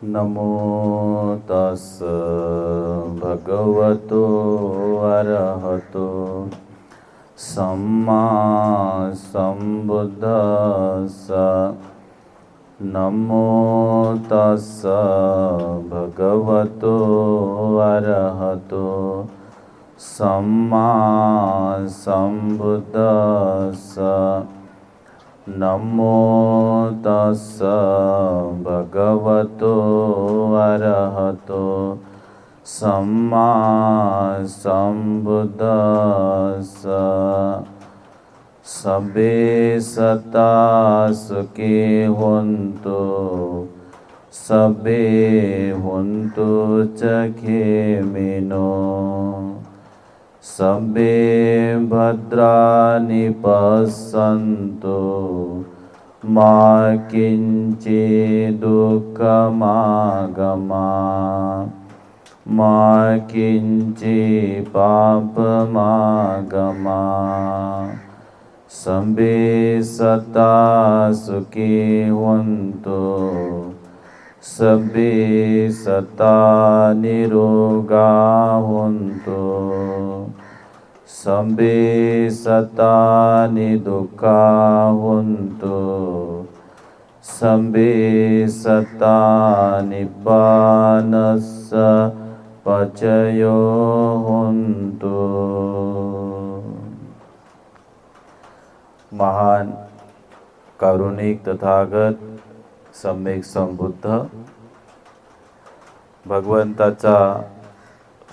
नमो तस् भगवतो अरहतो सम्मा सम्बुद्दस्स। नमो तस् भगवतो अरहतो सम्मा सम्बुद्दस्स। नमो तस् भगवतो अरहतो सम्मा सम्बुद्दस्स। सबे सता सुखी होन्तु, सबे होन्तु चखेमिनो। सबे भद्राणि पश्यन्तु, मा किञ्चित् दुःखमागमात्, मा किञ्चित् पापमागमात्। सबे सता सुखी होन्तु, सबे सता निरोगा होन्तु, सबे सता निदुःखा होन्तु, सबे सता निब्बानस्य पचयो होन्तु। महान कारुणिक तथागत सम्यक संबुद्ध भगवंताचा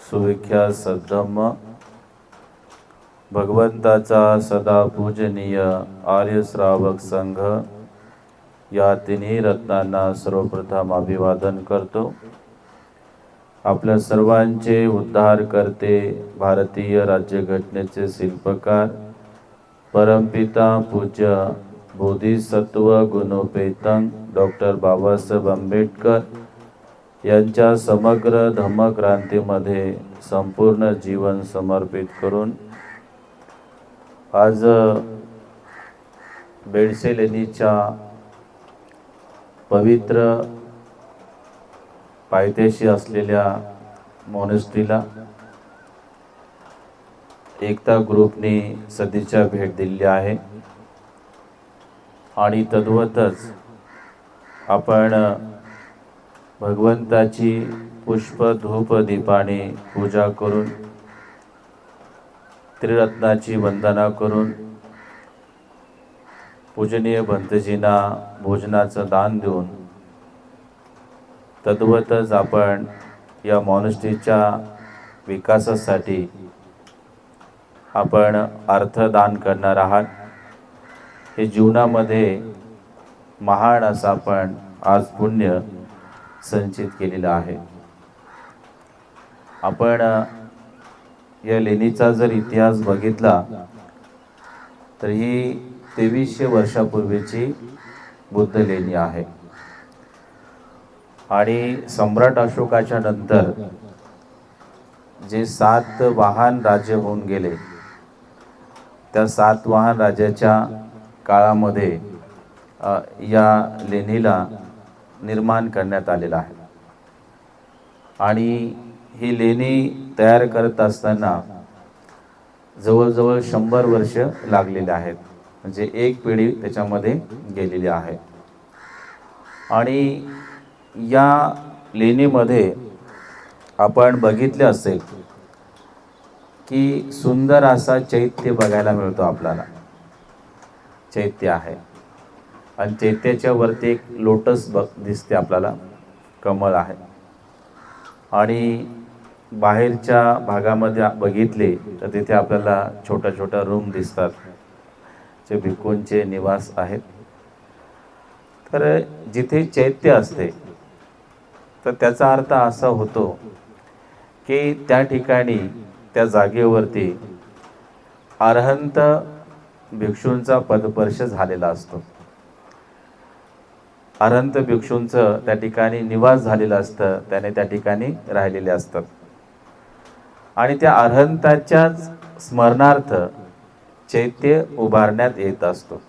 सुविख्यात सद्धम्म, भगवंताचा सदा पूजनीय आर्य श्रावक संघ या तिन्ही रत्नांना सर्वप्रथम अभिवादन करतो। आपल्या सर्वांचे उद्धार करते, भारतीय राज्यघटनेचे शिल्पकार, परमपिता पूज्य बोधिसत्व गुणोपेतन डॉक्टर बाबासाहेब आंबेडकर यांच्या समग्र धम्मक्रांतीमध्ये संपूर्ण जीवन समर्पित करून आज बेडसे लेणीच्या पवित्र पायथ्याशी असलेल्या मॉनेस्ट्रीला एकता ग्रुपने सदिच्छा भेट दिली आहे आणि तद्वतच आपण भगवंताची पुष्प धूप दीपाने पूजा करून त्रिरत्नाची वंदना करून पूजनीय भंतजींना भोजनाचं दान देऊन तद्वतच आपण या मॉनेस्ट्रीच्या विकासासाठी आपण अर्थदान करणार आहात। हे जीवनामध्ये महान असं आपण आज पुण्य संचित केलेलं आहे। आपण या लेणीचा जर इतिहास बघितला तर ही 2300 वर्षापूर्वीची बुद्ध लेणी आहे आणि सम्राट अशोकाच्या नंतर जे 7 वाहन राज्य होऊन गेले, त्या 7 वाहन राज्याच्या काळामध्ये या लेणीला निर्माण करण्यात आलेला आहे आणि ही लेणी तयार करत असताना जवळजवळ 100 वर्ष लागलेले आहेत, म्हणजे एक पिढी त्याच्यामध्ये गेलेली आहे। आणि या लेणीमध्ये आपण बघितले असेल की सुंदर असा चैत्य बघायला मिळतो आपल्याला। चैत्य आहे आणि चैत्याच्या वरती एक लोटस दिसते आपल्याला, कमळ आहे। आणि बाहेरच्या भागामध्ये बघितले तर तिथे आपल्याला छोट्या छोट्या रूम दिसतात, जे भिक्खूंचे निवास आहेत। तर जिथे चैत्य असते तर त्याचा अर्थ असा होतो की त्या ठिकाणी त्या जागेवरती अरहंत भिक्षूंचा पदस्पर्श झालेला असतो। अरहंत भिक्षूंचं त्या ठिकाणी निवास झालेलं असतं, त्याने त्या ठिकाणी राहिलेले असतात आणि त्या अरहंताच्याच स्मरणार्थ चैत्य उभारण्यात येत असतो।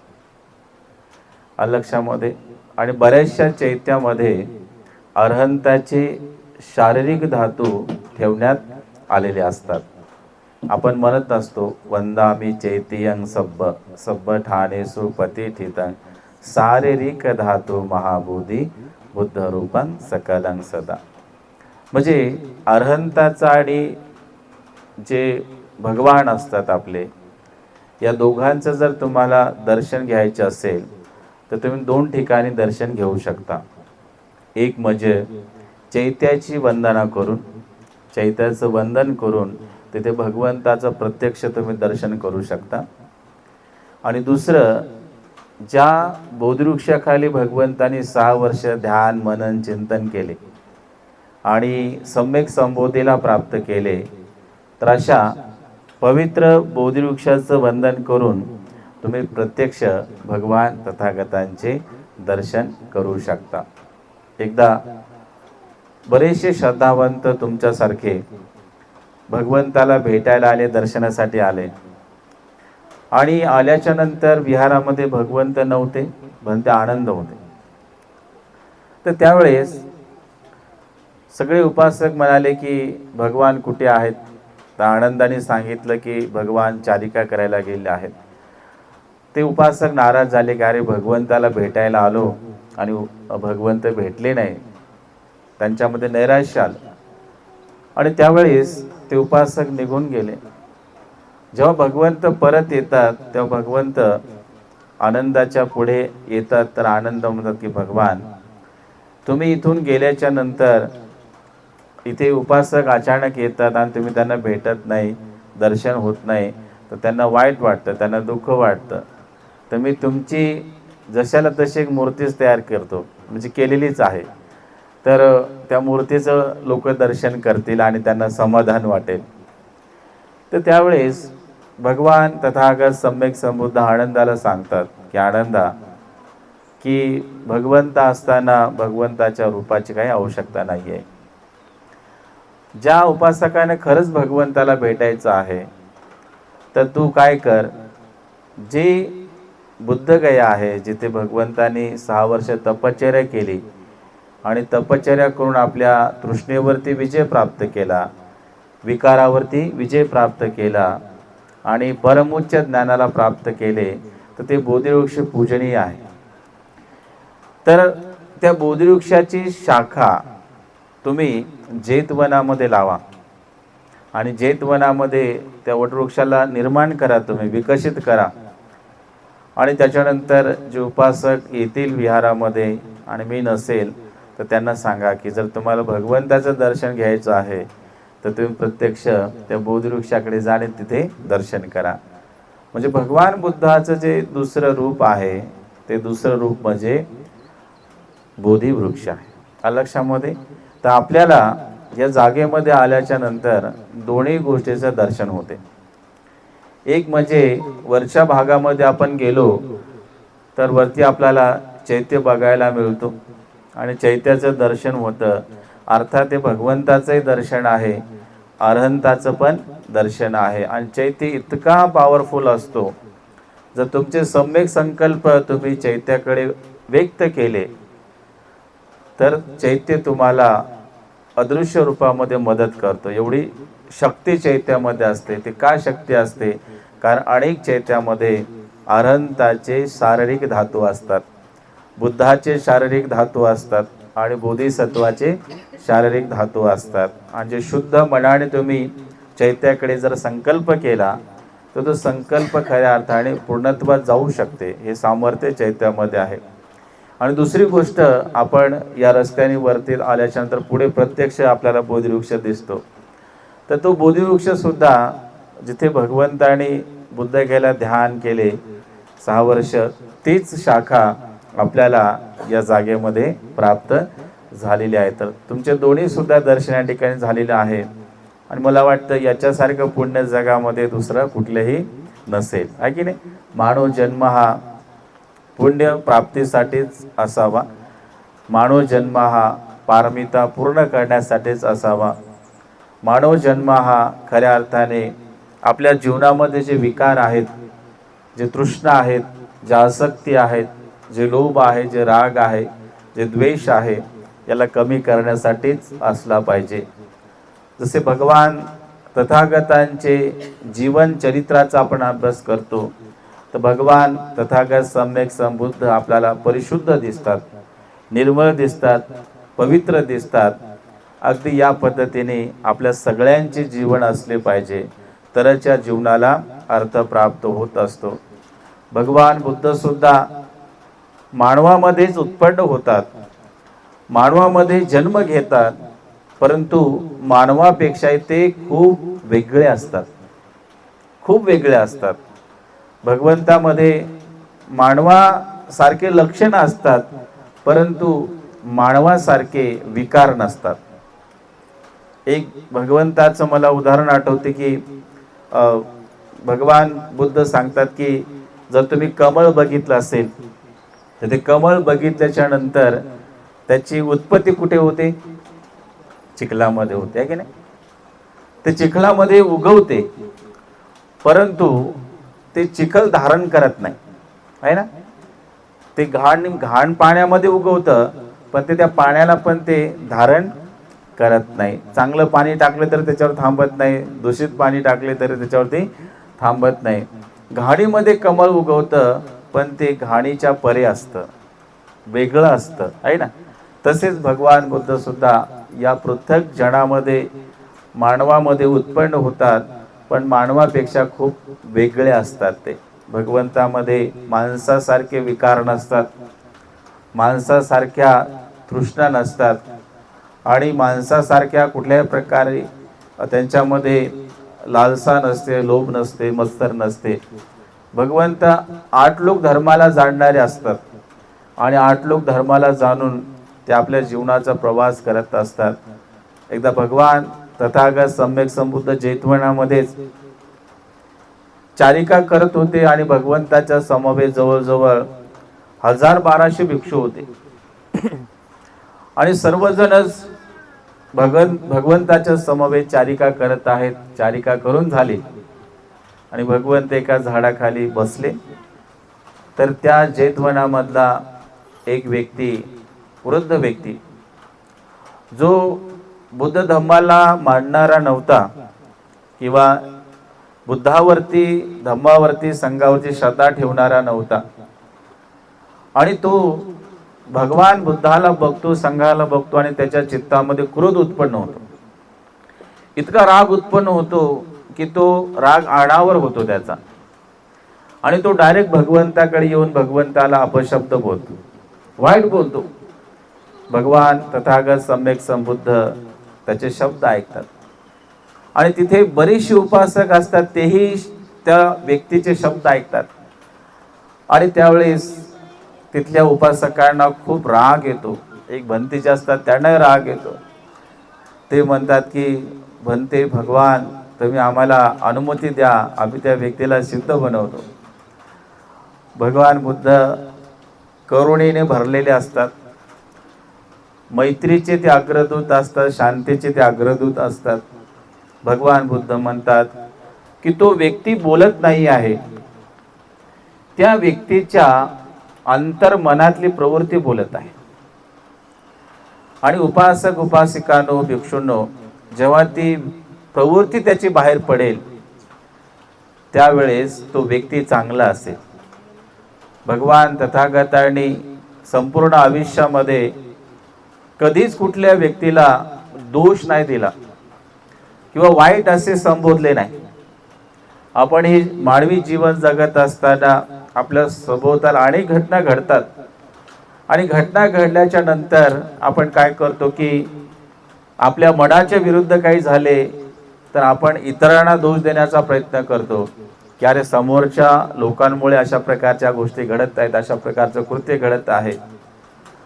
लक्षामध्ये आणि बऱ्याचशा चैत्यामध्ये अरहंताचे शारीरिक धातू ठेवण्यात आलेले असतात. आपण म्हणत असतो वंदामी चैतियं सब्ब सब्ब ठाणेसु पतिठितं शारीरिक धातू महाबोधी बुद्ध रूपं सकलं सदा. म्हणजे अरहंताचा आणि जे भगवान असतात आपले, या दोघांचं जर तुम्हाला दर्शन घ्यायचे असेल तर तुम्ही दोन ठिकाणी दर्शन घेऊ शकता. एक म्हणजे चैत्याची वंदना करून, चैत्याचं वंदन करून तिथे भगवंताचं प्रत्यक्ष तुम्ही दर्शन करू शकता. आणि दुसरं, ज्या बोधिवृक्षाखाली भगवंतांनी 6 वर्ष ध्यान मनन चिंतन केले आणि सम्यक संबोधीला प्राप्त केले, तर अशा पवित्र बोधिवृक्षाचं वंदन करून तुम्ही प्रत्यक्ष भगवान तथागतांचे दर्शन करू शकता. एकदा बरेचसे श्रद्धावंत तुमच्यासारखे भगवंताला भेटायला आले, दर्शनासाठी आले, आणि आल्याच्या नंतर विहारामध्ये भगवंत नव्हते, पण ते आनंद होते. तर त्यावेळेस सगळे उपासक म्हणाले की भगवान कुठे आहेत? तर आनंदाने सांगितलं की भगवान चारिका करायला गेले आहेत. ते उपासक नाराज झाले की अरे भगवंताला भेटायला आलो आणि भगवंत भेटले नाही. त्यांच्यामध्ये नैराश्य आलं आणि त्यावेळेस ते उपासक निघून गेले. जेव्हा भगवंत परत येतात तेव्हा भगवंत आनंदाच्या पुढे येतात, तर आनंद म्हणतात की भगवान तुम्ही इथून गेल्याच्या नंतर इथे उपासक अचानक येतात आणि तुम्ही त्यांना भेटत नाही, दर्शन होत नाही, तर त्यांना वाईट वाटतं, त्यांना दुःख वाटतं. तर मी तुमची जशाला तशी एक मूर्तीच तयार करतो, म्हणजे केलेलीच आहे, तर त्या मूर्तीचं लोक दर्शन करतील आणि त्यांना समाधान वाटेल. तर त्यावेळेस भगवान तथागत सम्यक संबुद्ध आनंदाला सांगतात की आनंदा, की भगवंत असताना भगवंताच्या रूपाची काही आवश्यकता नाही आहे. ज्या उपासकाने खरंच भगवंताला भेटायचं आहे तर तू काय कर, जे बुद्धगया आहे जिथे भगवंतांनी 6 वर्ष तपश्चर्या केली आणि तपश्चर्या करून आपल्या तृष्णेवरती विजय प्राप्त केला, विकारावरती विजय प्राप्त केला आणि परमोच्च ज्ञानाला प्राप्त केले, तर ते बोधिवृक्ष पूजनीय आहे. तर त्या बोधिवृक्षाची शाखा तुम्ही जेतवनामध्ये लावा आणि जेतवनामध्ये त्या वटवृक्षाला निर्माण करा, तुम्ही विकसित करा. आणि त्याच्यानंतर जे उपासक येतील विहारामध्ये आणि मी नसेल तर त्यांना सांगा की जर तुम्हाला भगवंताचं दर्शन घ्यायचं आहे तर तुम्ही प्रत्यक्ष त्या बोधिवृक्षाकडे जा आणि तिथे दर्शन करा. म्हणजे भगवान बुद्धाचं जे दुसरं रूप आहे ते दुसरं रूप म्हणजे बोधिवृक्ष आहे. लक्षामध्ये तर आपल्याला या जागेमध्ये आल्याच्या नंतर दोन्ही गोष्टीचं दर्शन होते. एक म्हणजे वरच्या भागामध्ये आपण गेलो तर वरती आपल्याला चैत्य बघायला मिळतो आणि चैत्याचं दर्शन होतं, अर्थात ते भगवंताचंही दर्शन आहे, अरहंताचं पण दर्शन आहे. आणि चैत्य इतका पॉवरफुल असतो, जर तुमचे सम्यक संकल्प तुम्ही चैत्याकडे व्यक्त केले तर चैत्य तुम्हाला अदृश्य रूपामध्ये मदत करतो. एवढी शक्ती चैत्यामध्ये असते. ते का शक्ती असते? कारण अनेक चैत्यामध्ये अरहंताचे शारीरिक धातू असतात, बुद्धाचे शारीरिक धातू असतात आणि बोधिसत्वाचे शारीरिक धातू असतात. आणि जे शुद्ध मनाने तुम्ही चैत्याकडे जर संकल्प केला तर तो संकल्प खऱ्या अर्थाने पूर्णत्वात जाऊ शकते. हे सामर्थ्य चैत्यामध्ये आहे. आणि दुसरी गोष्ट, आपण या रस्त्याने वरती आल्याच्यानंतर पुढे प्रत्यक्ष आपल्याला बोधिवृक्ष दिसतो. तर तो बोधिवृक्ष सुद्धा जिथे भगवंताने बुद्धगयेला ध्यान केले 6 वर्ष, तीच शाखा आपल्याला या जागेमध्ये प्राप्त झालेली आहे. तर तुमचे दोन्ही सुद्धा दर्शन या ठिकाणी झालेले आहे. आणि मला वाटतं याच्यासारखं पुण्य जगामध्ये दुसरं कुठलंही नसेल, आहे की नाही. मानव जन्म हा पुण्य प्राप्तीसाठीच असावा, मानव जन्म हा पारमिता पूर्ण करण्यासाठीच असावा. मानव जन्म हा खऱ्या अर्थाने आपल्या जीवनामध्ये जे विकार आहेत, जे तृष्णा आहेत, ज्या आसक्ती आहेत, जे लोभ आहे, जे राग आहे, जे द्वेष आहे, याला कमी करण्यासाठीच असला पाहिजे. जसे भगवान तथागतांचे जीवन चरित्राचा आपण अभ्यास करतो तर भगवान तथागत सम्यक संबुद्ध आपल्याला परिशुद्ध दिसतात, निर्मळ दिसतात, पवित्र दिसतात. अगदी या पद्धतीने आपल्या सगळ्यांचे जीवन असले पाहिजे, तरच्या जीवनाला अर्थ प्राप्त होत असतो. भगवान बुद्ध सुद्धा मानवामध्येच उत्पन्न होतात, मानवामध्ये जन्म घेतात, परंतु मानवापेक्षा ते खूप वेगळे असतात, खूप वेगळे असतात. भगवंतामध्ये मानवासारखे लक्षण असतात, परंतु मानवासारखे विकार नसतात. एक भगवंताचं मला उदाहरण आठवते की भगवान बुद्ध सांगतात की जर तुम्ही कमळ बघितलं असेल तर ते कमळ बघितल्याच्या नंतर त्याची उत्पत्ती कुठे होते? चिखलामध्ये होते, आहे की नाही? ते चिखलामध्ये उगवते, परंतु ते चिखल धारण करत नाही, आहे ना? ते घाण पाण्यामध्ये उगवतं, पण ते त्या पाण्याला पण ते धारण करत नाही. चांगलं पाणी टाकलं तर त्याच्यावर थांबत नाही, दूषित पाणी टाकले तर त्याच्यावरती थांबत नाही. घाणीमध्ये कमळ उगवतं, पण ते घाणीच्या परे असतं, वेगळं असतं, आहे ना? तसेच भगवान बुद्ध सुद्धा या पृथक जनामध्ये मानवामध्ये उत्पन्न होतात, पण मानवापेक्षा खूप वेगळे असतात. ते भगवंतामध्ये माणसासारखे विकार नसतात, माणसासारख्या तृष्णा नसतात आणि माणसासारख्या कुठल्याही प्रकारे त्यांच्यामध्ये लालसा नसते, लोभ नसते, मत्सर नसते. भगवंत 8 लोक धर्माला जाणणारे असतात आणि 8 लोक धर्माला जाणून ते आपल्या जीवनाचा प्रवास करत असतात. एकदा भगवान तथागत सम्यक संबुद्ध जेतवनामध्येच चारिका करत होते आणि भगवंताच्या समवेत जवळजवळ 1200 भिक्षू होते आणि सर्वजणच भगवंताच्या समवेत चारिका करत आहेत. चारिका करून झाली आणि भगवंत एका झाडाखाली बसले, तर त्या जेतवनामधला एक व्यक्ती, वृद्ध व्यक्ती, जो बुद्ध धम्माला मानणारा नव्हता किंवा बुद्धावरती, धम्मावरती, संघावरती श्रद्धा ठेवणारा नव्हता, आणि तो भगवान बुद्धाला बघतो, संघाला बघतो आणि त्याच्या चित्तामध्ये क्रोध उत्पन्न होतो. इतका राग उत्पन्न होतो की तो राग आडावर होतो त्याचा, आणि तो डायरेक्ट भगवंताकडे येऊन भगवंताला अपशब्द बोलतो, वाईट बोलतो. भगवान तथागत सम्यक संबुद्ध त्याचे शब्द ऐकतात आणि तिथे बरेचसे उपासक असतात, तेही त्या व्यक्तीचे शब्द ऐकतात आणि त्यावेळेस तिथल्या उपासकांना खूप राग येतो. एक भंतीचे असतात, त्यांना राग येतो. ते म्हणतात की भंते भगवान, तुम्ही आम्हाला अनुमती द्या, आम्ही त्या व्यक्तीला सिद्ध बनवतो. भगवान बुद्ध करुणेने भरलेले असतात, मैत्रीचे ते अग्रदूत असतात, शांतीचे ते अग्रदूत असतात. भगवान बुद्ध म्हणतात की तो व्यक्ती बोलत नाही आहे, त्या व्यक्तीच्या अंतर्मनातली प्रवृत्ती बोलत आहे. आणि उपासक उपासिकांनो, भिक्षूंनो, जेव्हा ती प्रवृत्ती त्याची बाहेर पडेल त्यावेळेस तो व्यक्ती चांगला असेल. भगवान तथागतांनी संपूर्ण आयुष्यामध्ये कधीच कुठल्या व्यक्तीला दोष नाही दिला किंवा वाईट असे संबोधले नाही. आपण हे मानवी जीवन जगत असताना आपल्या सभोवताल अनेक घटना घडतात आणि घटना घडल्याच्या नंतर आपण काय करतो की आपल्या मनाच्या विरुद्ध काही झाले तर आपण इतरांना दोष देण्याचा प्रयत्न करतो की अरे समोरच्या लोकांमुळे अशा प्रकारच्या गोष्टी घडत आहेत, अशा प्रकारचं कृत्य घडत आहे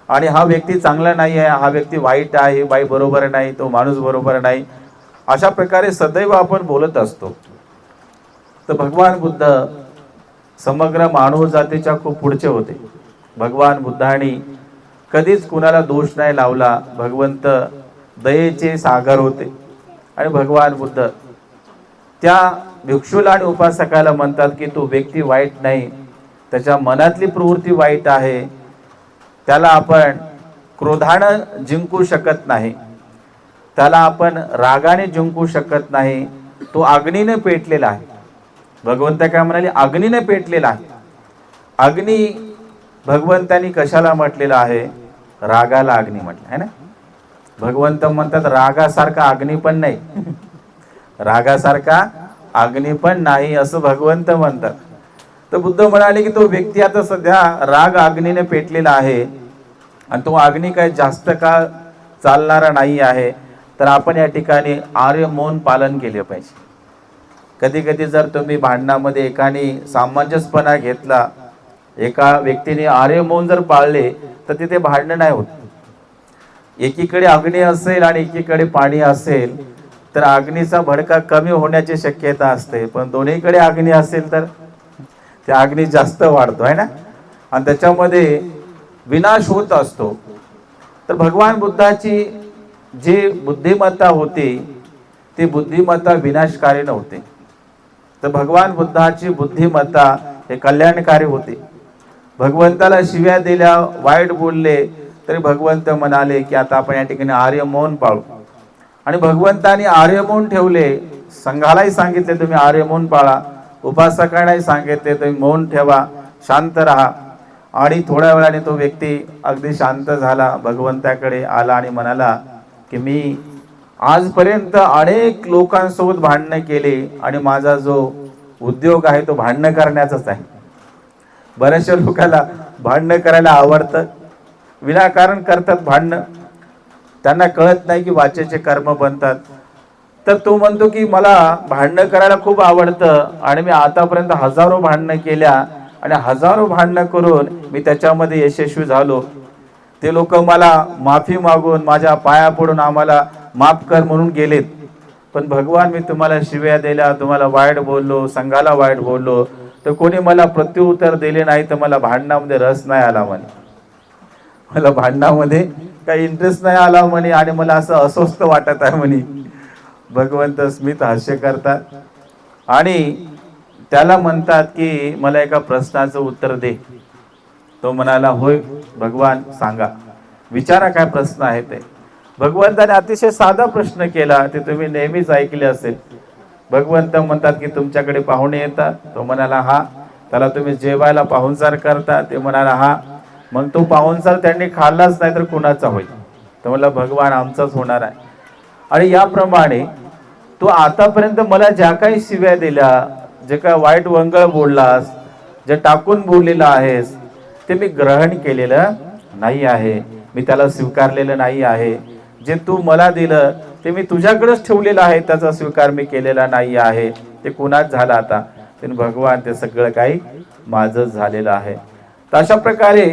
आणि हा व्यक्ती चांगला नाही आहे, हा व्यक्ती वाईट आहे, बाई बरोबर नाही, तो माणूस बरोबर नाही, अशा प्रकारे सदैव आपण बोलत असतो. तर भगवान बुद्ध समग्र मानव जातीच्या खूप पुढचे होते. भगवान बुद्धांनी कधीच कुणाला दोष नाही लावला. भगवंत दयेचे सागर होते आणि भगवान बुद्ध त्या भिक्षूला आणि उपासकाला म्हणतात की तो व्यक्ती वाईट नाही, त्याच्या मनातली प्रवृत्ती वाईट आहे, त्याला आपण क्रोधानं जिंकू शकत नाही, त्याला आपण रागाने जिंकू शकत नाही. तो अग्नीने पेटलेला आहे. भगवंत काय म्हणाले? अग्नीने पेटलेला आहे. अग्नी भगवंतानी कशाला म्हटलेला आहे? रागाला अग्नी म्हटलं आहे ना. भगवंत म्हणतात रागासारखा अग्नी पण नाही, रागासारखा अग्नी पण नाही असं भगवंत म्हणतात. तर बुद्ध म्हणाले की तो व्यक्ती आता सध्या राग अग्नीने पेटलेला आहे आणि तो अग्नी काय जास्त काळ चालणारा नाही आहे. तर आपण या ठिकाणी आर्य मौन पालन केले पाहिजे. कधी कधी जर तुम्ही भांडणामध्ये एकाने सामंजस्यपणा घेतला, एका व्यक्तीने आर्य मौन जर पाळले, तर तिथे भांडण नाही होत. एकीकडे अग्नी असेल आणि एकीकडे पाणी असेल तर अग्नीचा भडका कमी होण्याची शक्यता असते, पण दोन्हीकडे अग्नी असेल तर त्या अग्नी जास्त वाढतो आहे ना, आणि त्याच्यामध्ये विनाश होत असतो. तर भगवान बुद्धाची जी बुद्धिमत्ता होती ती बुद्धिमत्ता विनाशकारी नव्हती. तर भगवान बुद्धाची बुद्धिमत्ता हे कल्याणकारी होते. भगवंताला शिव्या दिल्या, वाईट बोलले, तरी भगवंत म्हणाले की आता आपण या ठिकाणी आर्य मौन पाळू. आणि भगवंताने आर्य मौन ठेवले. संघालाही सांगितले तुम्ही आर्य मौन पाळा, उपासकांनाही सांगितले तुम्ही मौन ठेवा, शांत राहा. आणि थोड्या वेळाने तो व्यक्ती अगदी शांत झाला, भगवंताकडे आला आणि म्हणाला की मी आजपर्यंत अनेक लोकांसोबत भांडणं केले आणि माझा जो उद्योग आहे तो भांडणं करण्याचाच आहे. बऱ्याचशा लोकांना भांडणं करायला आवडतं, विनाकारण करतात भांडणं, त्यांना कळत नाही की वाचेचे कर्म बनतात. तर तो म्हणतो की मला भांडणं करायला खूप आवडतं आणि मी आतापर्यंत हजारो भांडणं केल्या आणि हजारो भांडणं करून मी त्याच्यामध्ये यशस्वी झालो. ते लोक मला माफी मागून माझ्या पाया पडून आम्हाला माफ कर म्हणून गेलेत, पण भगवान मी तुम्हाला शिव्या दिल्या, तुम्हाला वाईट बोललो, संघाला वाईट बोललो, तर कोणी मला प्रत्युत्तर दिले नाही, तर मला भांडणामध्ये रस नाही आला म्हणे, मला भांडणामध्ये काही इंटरेस्ट नाही आला म्हणे आणि मला असं अस्वस्थ वाटत आहे म्हणे. भगवंत स्मित हास्य करतात आणि त्याला म्हणतात की मला एका प्रश्नाचं उत्तर दे. तो म्हणाला होय भगवान सांगा, विचारा काय प्रश्न आहे ते. भगवंताने अतिशय साधा प्रश्न केला, ते तुम्ही नेहमीच ऐकले असेल. भगवंत म्हणतात की तुमच्याकडे पाहुणे येतात. तो म्हणाला हा. त्याला तुम्ही जेवायला पाहुणचार करता. ते म्हणाला हा. मग तो पाहुणचार त्यांनी खाल्लाच नाही तर कुणाचा होईल? तर म्हणला भगवान आमचाच होणार आहे. आणि याप्रमाणे तू आतापर्यंत मला ज्या काही शिव्या दिल्या, जे काय वाईट वंगळ बोललास, जे टाकून बोललेलं आहेस, ते मी ग्रहण केलेलं नाही आहे, मी त्याला स्वीकारलेलं नाही आहे. जे तू मला दिलं ते मी तुझ्याकडेच ठेवलेलं आहे, त्याचा स्वीकार मी केलेला नाही आहे. ते कुणाच झालं आता? ते भगवान ते सगळं काही माझंच झालेलं आहे. तर अशा प्रकारे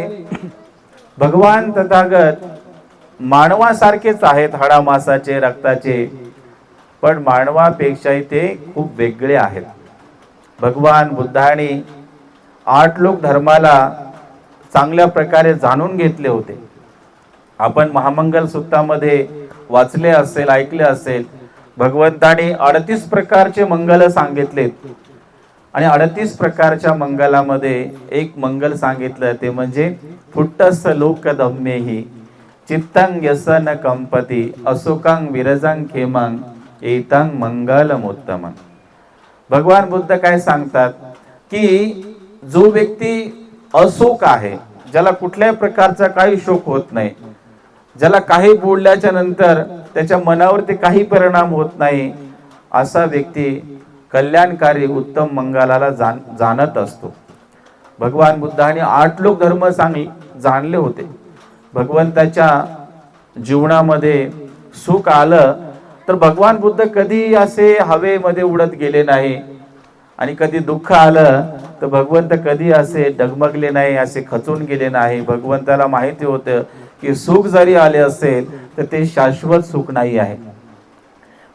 भगवान तथागत मानवासारखेच आहेत, हाडामासाचे, रक्ताचे, पण मानवापेक्षाही ते खूप वेगळे आहेत. भगवान बुद्धाने 8 लोक धर्माला चांगल्या प्रकारे जाणून घेतले होते. आपण महामंगल सूत्रामध्ये वाचले असेल, ऐकले असेल. भगवंताने 38 प्रकारचे मंगल सांगितलेत आणि 38 प्रकारच्या मंगलामध्ये एक मंगल सांगितलं, ते म्हणजे फुट्टस लोकदम्येहि चित्तं व्यसन कंपती असुखं विरजं खेमं एतं मंगलमुत्तमं. भगवान बुद्ध काय सांगतात की जो व्यक्ती असुख आहे, ज्याला कुठल्याही प्रकारचा काही शोक होत नाही, ज्याला काही बोलल्याच्या नंतर त्याच्या मनावरती काही परिणाम होत नाही, असा व्यक्ती कल्याणकारी उत्तम मंगलाला जाणत असतो. भगवान बुद्धाने 8 लोक धर्म जाणले होते. भगवंताच्या जीवनामध्ये सुख आलं तर भगवान बुद्ध कधी असे हवेमध्ये उडत गेले नाही, आणि कधी दुःख आलं तर भगवंत कधी असे डगमगले नाही, असे खचून गेले नाही. भगवंताला माहिती होतं की सुख जरी आले असेल तर ते शाश्वत सुख नाही आहे.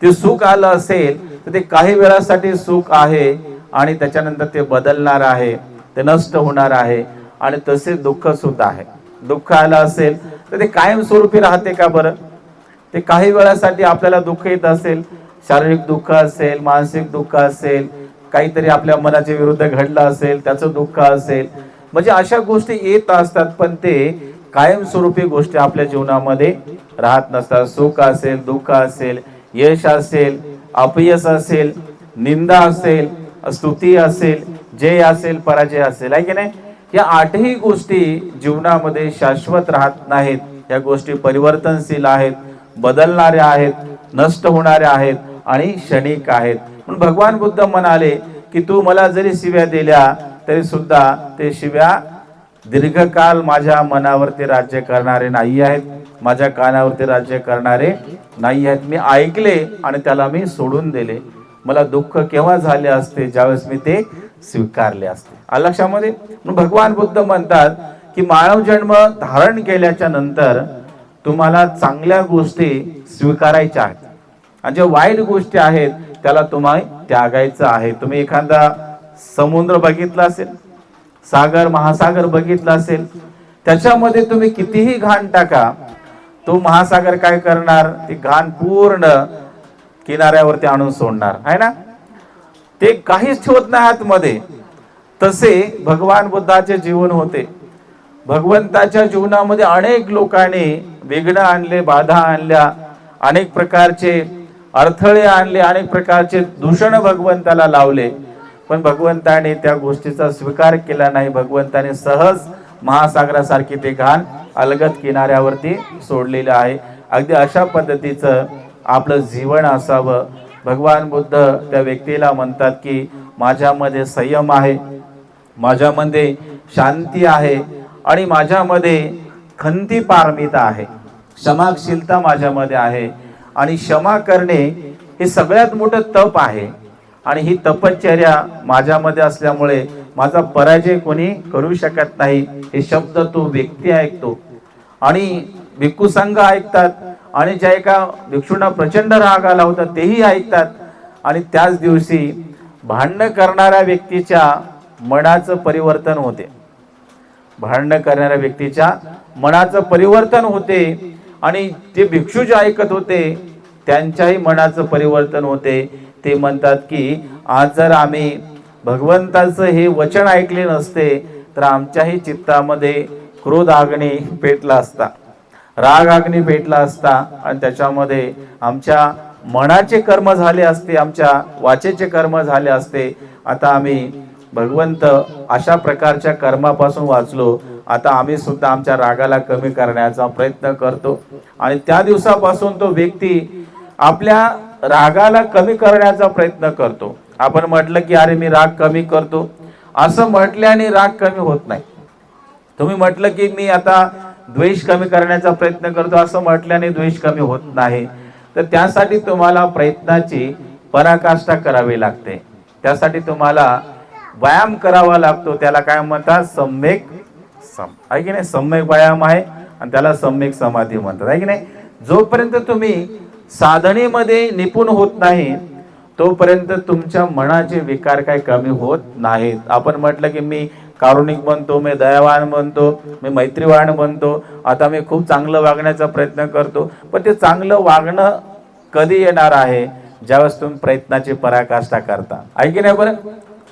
ते सुख आलं असेल तर ते काही वेळासाठी सुख आहे आणि त्याच्यानंतर ते बदलणार आहे, ते नष्ट होणार आहे. आणि तसे दुःख सुद्धा आहे. दुःख आलं असेल तर ते कायमस्वरूपी राहते का बरं? ते काही वेळासाठी आपल्याला दुःख येत असेल, शारीरिक दुःख असेल, मानसिक दुःख असेल, काहीतरी आपल्या मनाच्या विरुद्ध घडलं असेल त्याचं दुःख असेल, म्हणजे अशा गोष्टी येत असतात, पण ते कायमस्वरूपी गोष्टी आपल्या जीवनामध्ये राहत नसतात. सुख असेल, दुःख असेल, यश असेल, अपयश असेल, निंदा असेल, स्तुती असेल, जय असेल, पराजय असेल, आहे की नाही. या आठही गोष्टी जीवनामध्ये शाश्वत राहत नाहीत. या गोष्टी परिवर्तनशील आहेत, बदलणाऱ्या आहेत, नष्ट होणाऱ्या आहेत आणि क्षणिक आहेत. म्हणून भगवान बुद्ध म्हणाले की तू मला जरी शिव्या दिल्या तरी सुद्धा ते शिव्या दीर्घकाल माझ्या मनावरती राज्य करणारे नाही आहेत, माझ्या कानावरती राज्य करणारे नाही आहेत. मी ऐकले आणि त्याला मी सोडून दिले. मला दुःख केव्हा झाले असते, ज्यावेळेस मी ते स्वीकारले असते. लक्षामध्ये भगवान बुद्ध म्हणतात की मानव जन्म धारण केल्याच्या नंतर तुम्हाला चांगल्या गोष्टी स्वीकारायच्या आहेत आणि ज्या वाईट गोष्टी आहेत त्याला तुम्हाला त्यागायचं आहे. तुम्ही एखादा समुद्र बघितला असेल, सागर महासागर बघितला असेल, त्याच्यामध्ये तुम्ही कितीही घाण टाका, तो महासागर काय करणार, ती घाण पूर्ण किनाऱ्यावरती आणून सोडणार आहे ना. ते काहीच ठेवत नाही आतमध्ये. तसे भगवान बुद्धाचे जीवन होते. भगवंताच्या जीवनामध्ये अनेक लोकांनी विघ्न आणले, बाधा आणल्या, अनेक प्रकारचे अडथळे आणले, अनेक प्रकारचे दूषण भगवंताला लावले, पण भगवंताने त्या गोष्टीचा स्वीकार केला नाही. भगवंताने सहज महासागरासारखी ते घाण अलगद किनाऱ्यावरती सोडलेलं आहे. अगदी अशा पद्धतीचं आपलं जीवन असावं. भगवान बुद्ध त्या व्यक्तीला म्हणतात की माझ्यामध्ये संयम आहे, माझ्यामध्ये शांती आहे आणि माझ्यामध्ये खंती पारमिता आहे, क्षमाशीलता माझ्यामध्ये आहे आणि क्षमा करणे हे सगळ्यात मोठं तप आहे. आणि ही तपश्चर्या माझ्यामध्ये असल्यामुळे माझा पराजय कोणी करू शकत नाही. हे शब्द तो व्यक्ती ऐकतो आणि भिक्खू संघ ऐकतात आणि ज्या एका भिक्षूंना प्रचंड राग आला होता तेही ऐकतात. आणि त्याच दिवशी भांडण करणाऱ्या व्यक्तीच्या मनाचं परिवर्तन होते. भांडण करणाऱ्या व्यक्तीच्या मनाचं परिवर्तन होते आणि ते भिक्षू जे ऐकत होते त्यांच्याही मनाचं परिवर्तन होते. ते म्हणतात की आज जर आम्ही भगवंताचं हे वचन ऐकले नसते तर आमच्याही चित्तामध्ये क्रोध अग्नी पेटला असता, राग अग्नी पेटला असता आणि त्याच्यामध्ये आमच्या मनाचे कर्म झाले असते, आमच्या वाचेचे कर्म झाले असते. आता आम्ही भगवंत अशा प्रकारच्या कर्मापासून वाचलो. आता आम्ही सुद्धा आमच्या रागाला कमी करण्याचा प्रयत्न करतो. आणि त्या दिवसापासून तो व्यक्ती आपल्या रागाला कमी करण्याचा प्रयत्न करतो. आपण म्हटलं की अरे मी राग कमी करतो, असं म्हटल्याने राग कमी होत नाही. तुम्ही म्हटलं की मी आता द्वेष कमी करण्याचा प्रयत्न करतो, असं म्हटल्याने द्वेष कमी होत नाही. तर त्यासाठी तुम्हाला प्रयत्नाची पराकाष्ठा करावी लागते. त्यासाठी तुम्हाला व्यायाम करावा लागतो. त्याला काय म्हणतात, सम्यक आहे की नाही. सम्यक व्यायाम आहे आणि त्याला सम्यक समाधी म्हणतात, आहे की नाही. जोपर्यंत तुम्ही साधनेमध्ये निपुण होत नाही तोपर्यंत तुमच्या मनाचे विकार काय कमी होत नाहीत. आपण म्हटलं की मी कारुणिक बनतो, मी दयावान बनतो, मी मैत्रीवान बनतो, आता मी खूप चांगलं वागण्याचा प्रयत्न करतो. पण ते चांगलं वागणं कधी येणार आहे, ज्यावेळेस तुम्ही प्रयत्नाची पराकाष्ठा करता, आहे की नाही. बरं,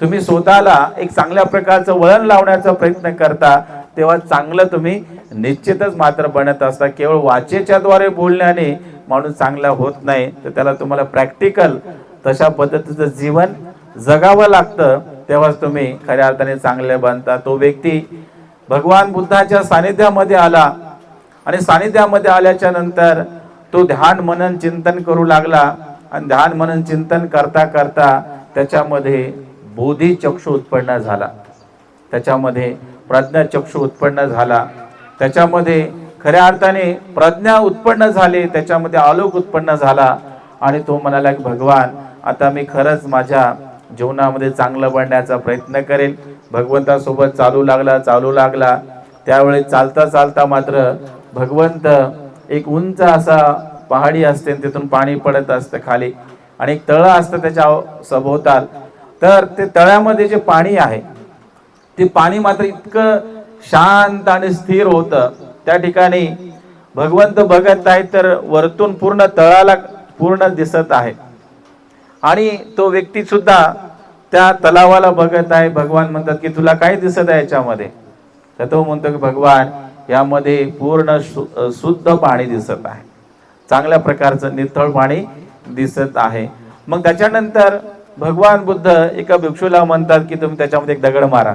तुम्ही स्वतःला एक चांगल्या प्रकारचं वळण लावण्याचा प्रयत्न करता तेव्हा चांगलं तुम्ही निश्चितच मात्र बनत असता. केवळ वाचेच्या द्वारे बोलण्याने माणूस चांगला होत नाही, तर त्याला तुम्हाला प्रॅक्टिकल तशा पद्धतीचं जीवन जगावं लागतं, तेव्हाच तुम्ही खऱ्या अर्थाने चांगले बनता. तो व्यक्ती भगवान बुद्धाच्या सानिध्यामध्ये आला आणि सानिध्यामध्ये आल्याच्या नंतर तो ध्यान मनन चिंतन करू लागला आणि ध्यान मनन चिंतन करता करता त्याच्यामध्ये बोधी चक्षु उत्पन्न झाला, त्याच्यामध्ये प्रज्ञा चक्षु उत्पन्न झाला, त्याच्यामध्ये खऱ्या अर्थाने प्रज्ञा उत्पन्न झाली, त्याच्यामध्ये आलोक उत्पन्न झाला. आणि तो म्हणाला की भगवान आता मी खरंच माझ्या जीवनामध्ये चांगलं बनण्याचा प्रयत्न करेल. भगवंतासोबत चालू लागला. त्यावेळी चालता चालता मात्र भगवंत एक उंच असा पहाडी असते, तिथून पाणी पडत असतं खाली आणि एक तळ असतं त्याच्या सभोवताल. तर ते तळ्यामध्ये जे पाणी आहे ते पाणी मात्र इतकं शांत आणि स्थिर होतं. त्या ठिकाणी भगवंत बघत आहेत तर वरतून पूर्ण तळाला पूर्ण दिसत आहे आणि तो व्यक्ती सुद्धा त्या तलावाला बघत आहे. भगवान म्हणतात की तुला काय दिसत आहे याच्यामध्ये, तर तो म्हणतो की भगवान यामध्ये पूर्ण शुद्ध पाणी दिसत आहे, चांगल्या प्रकारचं नितळ पाणी दिसत आहे. मग त्याच्यानंतर भगवान बुद्ध एका भिक्षूला म्हणतात की तुम्ही त्याच्यामध्ये एक दगड मारा,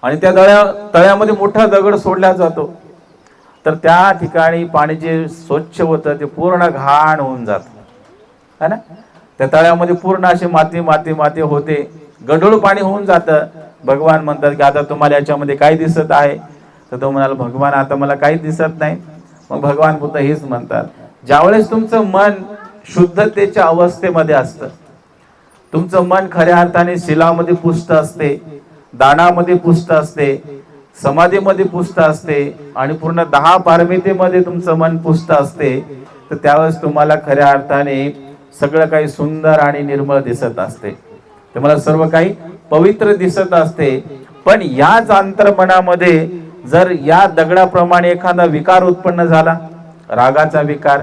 आणि त्या तळ्यामध्ये मोठा दगड सोडला जातो. तर त्या ठिकाणी पाणी जे स्वच्छ होतं ते पूर्ण घाण होऊन जात है ना. त्या तळ्यामध्ये पूर्ण अशी माती माती माती होते, गढूळ पाणी होऊन जातं. भगवान म्हणतात की आता तुम्हाला याच्यामध्ये काय दिसत आहे? तर तो म्हणाला भगवान आता मला काहीच दिसत नाही. मग भगवान बुद्ध हेच म्हणतात, ज्यावेळेस तुमचं मन शुद्धतेच्या अवस्थेमध्ये असतं, तुमचं मन खऱ्या अर्थाने शिलामध्ये पुष्ट असते, दानामध्ये पुष्ट असते, समाधीमध्ये पुष्ट असते, आणि पूर्ण 10 पारमितेमध्ये तुमचं मन पुष्ट असते, तर त्यावेळेस तुम्हाला खऱ्या अर्थाने सगळं काही सुंदर आणि निर्मळ दिसत असते, तुम्हाला सर्व काही पवित्र दिसत असते. पण याच अंतर्मनामध्ये जर या दगडाप्रमाणे एखादा विकार उत्पन्न झाला, रागाचा विकार,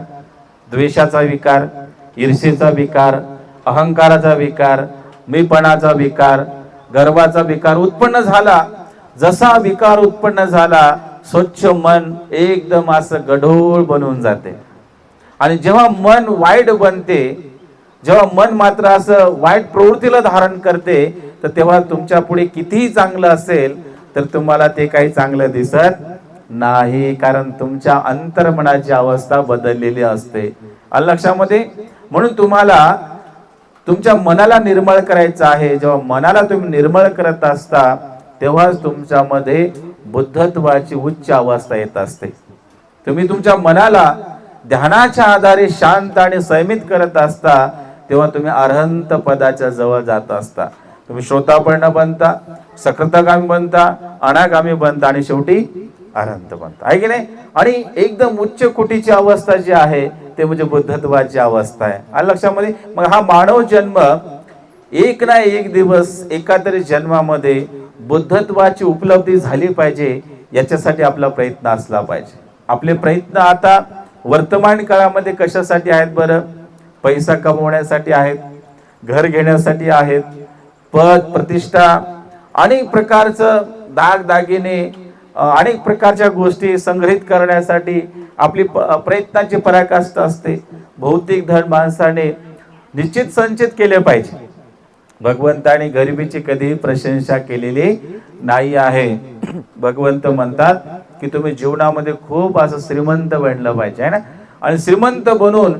द्वेषाचा विकार, ईर्षेचा विकार, अहंकाराचा विकार, मीपणाचा विकार, गर्वाचा विकार उत्पन्न झाला, जसा विकार उत्पन्न झाला, स्वच्छ मन एकदम असं गढूळ बनून जाते. आणि जेव्हा मन वाईट बनते, जेव्हा मन मात्र असं वाईट प्रवृत्तीला धारण करते, तर तेव्हा तुमच्या पुढे कितीही चांगलं असेल तर तुम्हाला ते काही चांगलं दिसत नाही, कारण तुमच्या अंतर्मनाची अवस्था बदललेली असते. लक्षामध्ये. म्हणून तुम्हाला तुमच्या मनाला निर्मळ करायचं आहे. जेव्हा मनाला तुम्ही निर्मळ करत असता तेव्हाच तुमच्यामध्ये बुद्धत्वाची उच्च अवस्था येत असते. तुम्ही तुमच्या मनाला ध्यानाच्या आधारे शांत आणि संयमित करत असता तेव्हा तुम्ही अरहंत पदाच्या जवळ जात असता. तुम्ही श्रोतापर्ण बनता, सकृतगामी बनता, अनागामी बनता, आणि शेवटी अरहंत बनता, आहे की नाही. आणि एकदम उच्च कोटीची अवस्था जी आहे ते म्हणजे बुद्धत्वाची अवस्था आहे. लक्षामध्ये. मग हा मानव जन्म एक ना एक दिवस एका तरी जन्मामध्ये बुद्धत्वाची उपलब्धी झाली पाहिजे, याच्यासाठी आपला प्रयत्न असला पाहिजे. आपले प्रयत्न आता वर्तमान काळामध्ये कशासाठी आहेत बरं? पैसा कमवण्यासाठी आहेत, घर घेण्यासाठी आहेत, पद प्रतिष्ठा, अनेक प्रकारचं दागदागिने, अनेक प्रकारच्या गोष्टी संग्रहित करण्यासाठी आपली प्रयत्नाची पराकाष्ठा असते. भौतिक धन माणसाने निश्चित संचित केले पाहिजे. भगवंताने गरिबीची कधीही प्रशंसा केलेली नाही आहे. भगवंत म्हणतात की तुम्ही जीवनामध्ये खूप असं श्रीमंत बनलं पाहिजे, आहे ना. आणि श्रीमंत बनून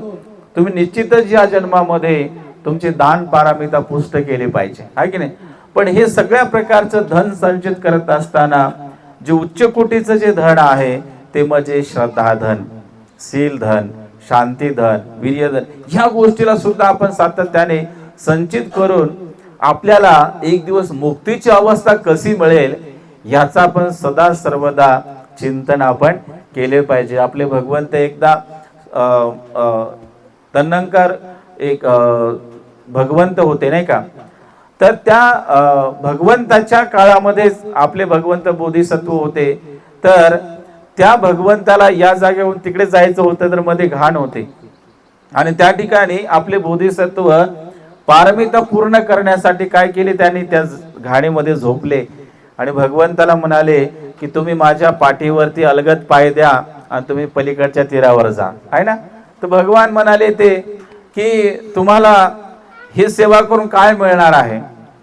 तुम्ही निश्चितच या जन्मामध्ये तुमचे दान पारमिता पुष्ट केले पाहिजे, आहे की नाही. पण हे सगळ्या प्रकारचं धन संचित करत असताना जे उच्च कोटीचं जे धन आहे ते म्हणजे श्रद्धा धन, शील धन, शांती धन, वीर्य धन, ह्या गोष्टीला सुद्धा आपण सातत्याने संचित करून आपल्याला एक दिवस मुक्तीची अवस्था कशी मिळेल याचा आपण सदा सर्वदा चिंतन आपण केले पाहिजे. आपले भगवंत एकदा तन्नंकर एक भगवंत होते, नाही का. तर त्या भगवंताच्या काळामध्ये आपले भगवंत बोधिसत्व होते. तर त्या भगवंताला या जागेवरून तिकडे जायचं होतं, तर मध्ये घाण होते, आणि त्या ठिकाणी आपले बोधिसत्व पारमिता पूर्ण करण्यासाठी काय केले, त्यांनी त्या घाणीमध्ये झोपले आणि भगवंताला म्हणाले की तुम्ही माझ्या पाठीवरती अलगद पाय द्या आणि तुम्ही पलीकडच्या तीरावर जा, आहे ना. तर भगवान म्हणाले ते की तुम्हाला ही सेवा करून काय मिळणार आहे.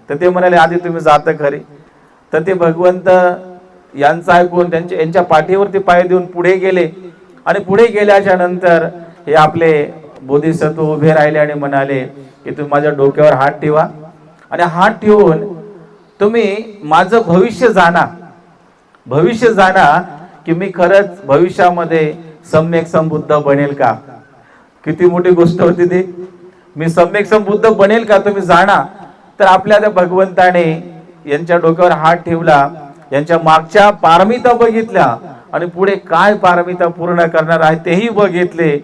तर ते म्हणाले आधी तुम्ही जाता खरी. तर ते भगवंत यांचं ऐकून यांच्या पाठीवरती पाय देऊन पुढे गेले, आणि पुढे गेल्याच्या नंतर हे आपले बोधिसत्व उभे राहिले आणि म्हणाले की तुम्ही माझ्या डोक्यावर हात ठेवा, आणि हात ठेवून तुम्ही माझं भविष्य जाणा की मी खरंच भविष्यामध्ये सम्यक संबुद्ध बनेल का. किती मोठी गोष्ट होती ती. मी सम्यक संबुद्ध बनेल का, तुम्ही जाणा. तर आपल्या त्या भगवंताने यांच्या डोक्यावर हात ठेवला, यांच्या मागच्या पारमिता बघितल्या, आणि पुढे काय पारमिता पूर्ण करणार आहे तेही बघितले,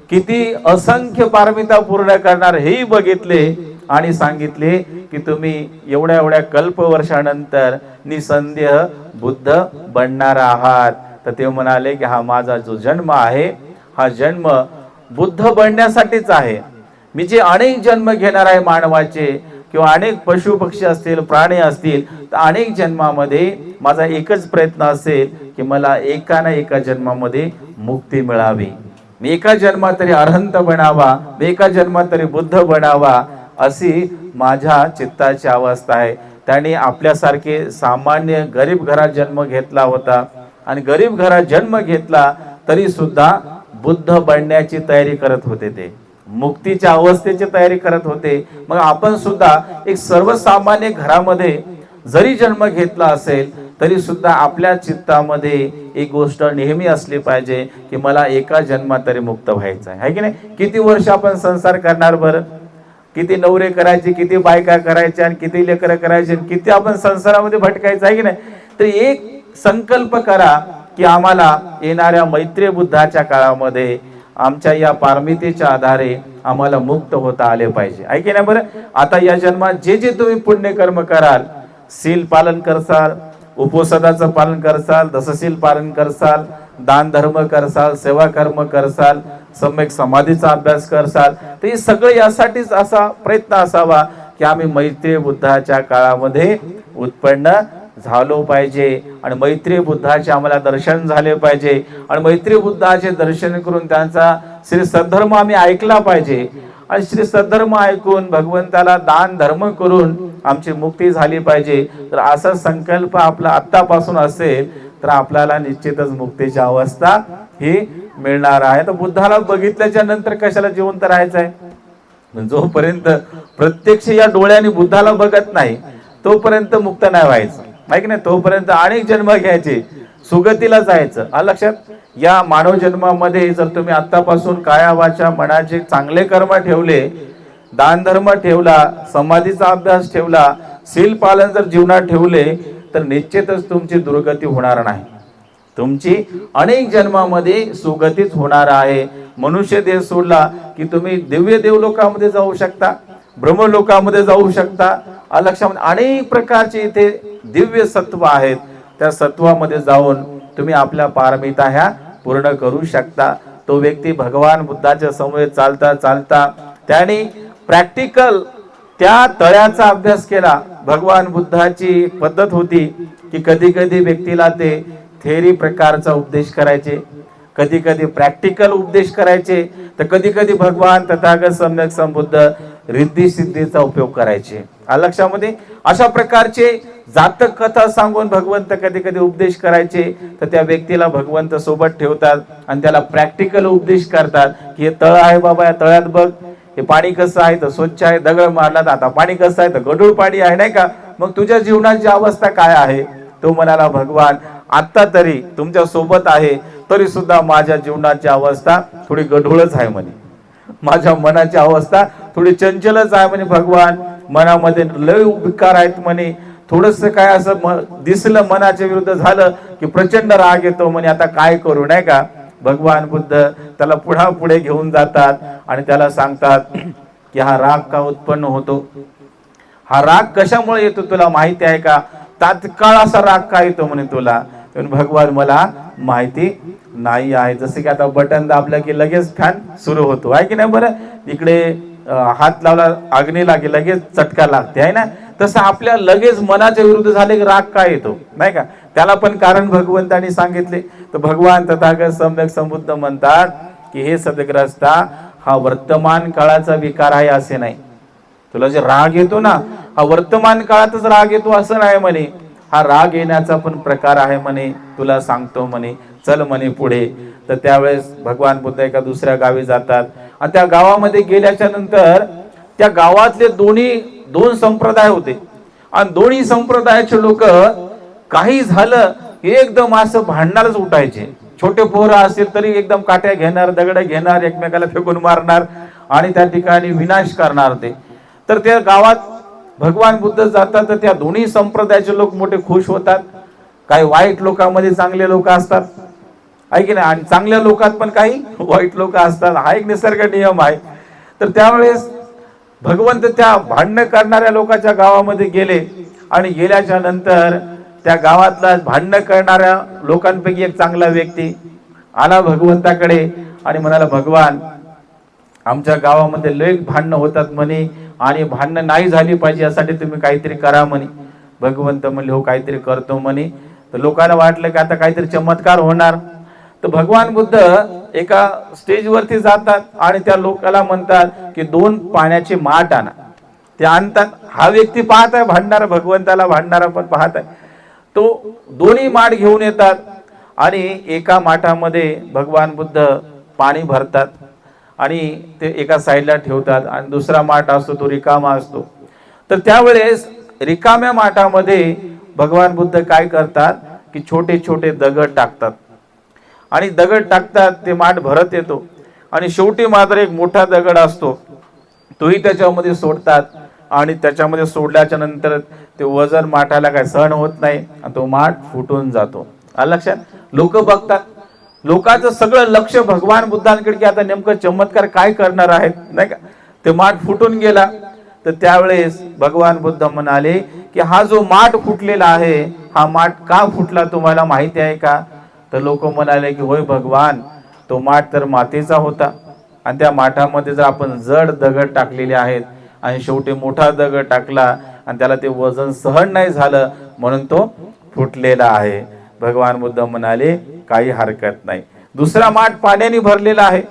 किती असंख्य पारमिता पूर्ण करणार हेही बघितले, आणि सांगितले की तुम्ही एवढ्या एवढ्या कल्पवर्षानंतर निसंदेह बुद्ध बनणार आहात. तर ते म्हणाले की हा माझा जो जन्म आहे हा जन्म बुद्ध बनण्यासाठीच आहे. मी जे अनेक जन्म घेणार आहे मानवाचे, किंवा अनेक पशु पक्षी असतील, प्राणी असतील, तर अनेक जन्मामध्ये माझा एकच प्रयत्न असेल की मला एका ना एका जन्मामध्ये मुक्ती मिळावी, मी एका जन्मात तरी अरहंत बनावा, मी एका जन्मात तरी बुद्ध बनावा, अशी माझ्या चित्ताची अवस्था आहे. त्यांनी आपल्यासारखे सामान्य गरीब घरात जन्म घेतला होता आणि गरीब घरात जन्म घेतला तरी सुद्धा बुद्ध बनण्याची तयारी करत होते, ते मुक्तीच्या अवस्थेची तयारी करत होते. मग आपण सुद्धा एक सर्वसामान्य घरामध्ये जरी जन्म घेतला असेल तरी सुद्धा आपल्या चित्तामध्ये एक गोष्ट नेहमी असली पाहिजे की मला एका जन्मात तरी मुक्त व्हायचं आहे की नाही. किती वर्ष आपण संसार करणार बरं, किती नवरे करायचे, किती बायका करायच्या आणि किती लेकरं करायचे, किती आपण संसारामध्ये भटकायचं आहे की नाही. तर एक संकल्प करा की आम्हाला येणाऱ्या मैत्री बुद्धाच्या काळामध्ये आमच्या या पारमितेच्या आधारे आम्हाला मुक्त होता आले पाहिजे आहे की नाही बरं. आता या जन्मात जे जे तुम्ही पुण्यकर्म कराल, शील पालन करसाल, उपवासाचं पालन करसाल, दशशील पालन करसाल, दान धर्म करसाल, सेवा कर्म करसाल, सम्यक समाधीचा अभ्यास करसाल, तर हे सगळं यासाठीच असा प्रयत्न असावा की आम्ही मैत्री बुद्धाच्या काळामध्ये उत्पन्न झालो पाहिजे आणि मैत्री बुद्धाचे आम्हाला दर्शन झाले पाहिजे आणि मैत्री बुद्धाचे दर्शन करून त्यांचा श्री सद्धर्म आम्ही ऐकला पाहिजे आणि श्री सद्धर्म ऐकून भगवंताला दान धर्म करून आमची मुक्ती झाली पाहिजे. तर असा संकल्प आपला आत्तापासून असेल तर आपल्याला निश्चितच मुक्तीची अवस्था ही मिळणार आहे. तर बुद्धाला बघितल्याच्या नंतर कशाला जिवंत राहायचं आहे. जोपर्यंत प्रत्यक्ष या डोळ्याने बुद्धाला बघत नाही तोपर्यंत मुक्त नाही व्हायचं आहे की नाही. तोपर्यंत अनेक जन्म घ्यायचे, सुगतीला जायचं. लक्षात, या मानव जन्मामध्ये जर तुम्ही आतापासून काया वाचा मनाचे चांगले कर्म ठेवले, दान धर्म ठेवला, समाधीचा अभ्यास ठेवला, शील पालन जर जीवनात ठेवले तर निश्चितच तुमची दुर्गती होणार नाही, तुमची अनेक जन्मामध्ये सुगतीच होणार आहे. मनुष्य देह सोडला की तुम्ही दिव्य देवलोकामध्ये जाऊ शकता, ब्रह्मलोकामध्ये जाऊ शकता. लक्षामध्ये अनेक प्रकारचे इथे दिव्य सत्व आहेत, त्या सत्वामध्ये जाऊन तुम्ही आपल्या पारमिता ह्या पूर्ण करू शकता. तो व्यक्ती भगवान बुद्धाच्या समोर चालता चालता त्याने प्रॅक्टिकल त्या तळ्याचा अभ्यास केला. भगवान बुद्धाची पद्धत होती की कधी कधी व्यक्तीला ते थेरी प्रकारचा उपदेश करायचे, कधी कधी प्रॅक्टिकल उपदेश करायचे, तर कधी कधी भगवान तथागत सम्यक संबुद्ध रिद्धी सिद्धीचा उपयोग करायचे. लक्षामध्ये अशा प्रकारचे जातक कथा सांगून भगवंत कधी कधी उपदेश करायचे. तर त्या व्यक्तीला भगवंत सोबत ठेवतात आणि त्याला प्रॅक्टिकल उपदेश करतात की हे तळ आहे बाबा, या तळ्यात बघ, हे पाणी कसं आहे तर स्वच्छ आहे, दगड मारला तर आता पाणी कसं आहे तर गढूळ पाणी आहे, नाही का. मग तुझ्या जीवनाची अवस्था काय आहे. तो म्हणाला, भगवान आता तरी तुमच्या सोबत आहे तरी सुद्धा माझ्या जीवनाची अवस्था थोडी गढूळच आहे म्हणे, माझ्या मनाची अवस्था थोडी चंचलच आहे म्हणे. भगवान मनामध्ये लय विकार आहेत म्हणे, थोडस काय असं दिसलं मनाच्या विरुद्ध झालं की प्रचंड राग येतो म्हणे, आता काय करू, नाही का. भगवान बुद्ध त्याला पुढे घेऊन जातात आणि त्याला सांगतात की हा राग का उत्पन्न होतो, हा राग कशामुळे येतो तुला माहिती आहे का, तात्काळ असा राग का येतो म्हणे तुला. भगवान मला माहिती नाही आहे. जसे की आता बटन दाबलं की लगेच फॅन सुरू होतो आहे की नाही बरं, इकडे हात लावला अग्नीला की लगेच चटका लागते आहे ना. तसं आपल्या लगेच मनाच्या विरुद्ध झाले की राग काय येतो, नाही का. त्याला पण कारण भगवंतांनी सांगितले. तर भगवान तथागत सम्यक संबुद्ध म्हणतात की हे सद्ग्रस्ता, हा वर्तमान काळाचा विकार आहे असे नाही. तुला जे राग येतो ना, हा वर्तमान काळातच राग येतो असं नाही म्हणे, हा राग येण्याचा पण प्रकार आहे म्हणे, तुला सांगतो म्हणे, चल म्हणे पुढे. तर त्यावेळेस भगवान बुद्ध एका दुसऱ्या गावी जातात आणि त्या गावामध्ये गेल्याच्या नंतर त्या गावातले दोन संप्रदाय होते आणि दोन्ही संप्रदायाचे लोक काही झालं एकदम असं भांडणारच उठायचे. छोटे पोरं असतील तरी एकदम काट्या घेणार, दगड घेणार, एकमेकाला फेकून मारणार आणि त्या ठिकाणी विनाश करणार ते. तर त्या गावात भगवान बुद्ध जातात तर त्या दोन्ही संप्रदायाचे लोक मोठे खुश होतात. काही वाईट लोकांमध्ये चांगले लोक असतात आहे की नाही, आणि चांगल्या लोकात पण काही वाईट लोक असतात, हा एक निसर्ग नियम आहे. तर त्यावेळेस भगवंत त्या भांडण करणाऱ्या लोकांच्या गावामध्ये गेले आणि गेल्याच्या नंतर त्या गावातला भांडण करणाऱ्या लोकांपैकी एक चांगला व्यक्ती आला भगवंताकडे आणि म्हणाला, भगवान आमच्या गावामध्ये लय भांडणं होतात म्हणे आणि भांडणं नाही झाली पाहिजे यासाठी तुम्ही काहीतरी करा म्हणे. भगवंत म्हणले, हो काहीतरी करतो म्हणे. तर लोकांना वाटलं की आता काहीतरी चमत्कार होणार. तर भगवान बुद्ध एका स्टेजवरती जातात आणि त्या लोकांना म्हणतात की 2 पाण्याचे माठ आणा. ते आणतात. हा व्यक्ती पाहत आहे भांडणारा, भगवंताला भांडणारा पण पाहत आहे. तो दोन्ही माठ घेऊन येतात आणि एका माठामध्ये भगवान बुद्ध पाणी भरतात आणि ते एका साईडला ठेवतात आणि दुसरा माठ असतो तो रिकामा असतो. तर त्यावेळेस रिकाम्या माठामध्ये भगवान बुद्ध काय करतात की छोटे छोटे दगड टाकतात आणि दगड टाकतात. ते माठ भरत येतो आणि शेवटी मात्र एक मोठा दगड असतो तोही त्याच्यामध्ये सोडतात आणि त्याच्यामध्ये सोडल्याच्या नंतर ते वजन माठाला काय सहन होत नाही आणि तो माठ फुटून जातो. आलं लक्षात? लोक बघतात, लोकांचं सगळं लक्ष भगवान बुद्धांकडे की आता नेमकं चमत्कार काय करणार आहेत, नाही का. ते माठ फुटून गेला. तर त्यावेळेस भगवान बुद्ध म्हणाले की हा जो माठ फुटलेला आहे हा माठ का फुटला तुम्हाला माहिती आहे का? तर लोक म्हणाले की होय भगवान, तो माठ तर मातीचा होता आणि त्या माठामध्ये जर आपण जड दगड टाकलेले आहेत आणि शेवटी मोठा दगड टाकला आणि त्याला ते वजन सहन नाही झालं म्हणून तो फुटलेला आहे. भगवान बुद्ध म्हणाले काही हरकत नाही. दुसरा माठ पाण्याने भरलेला आहे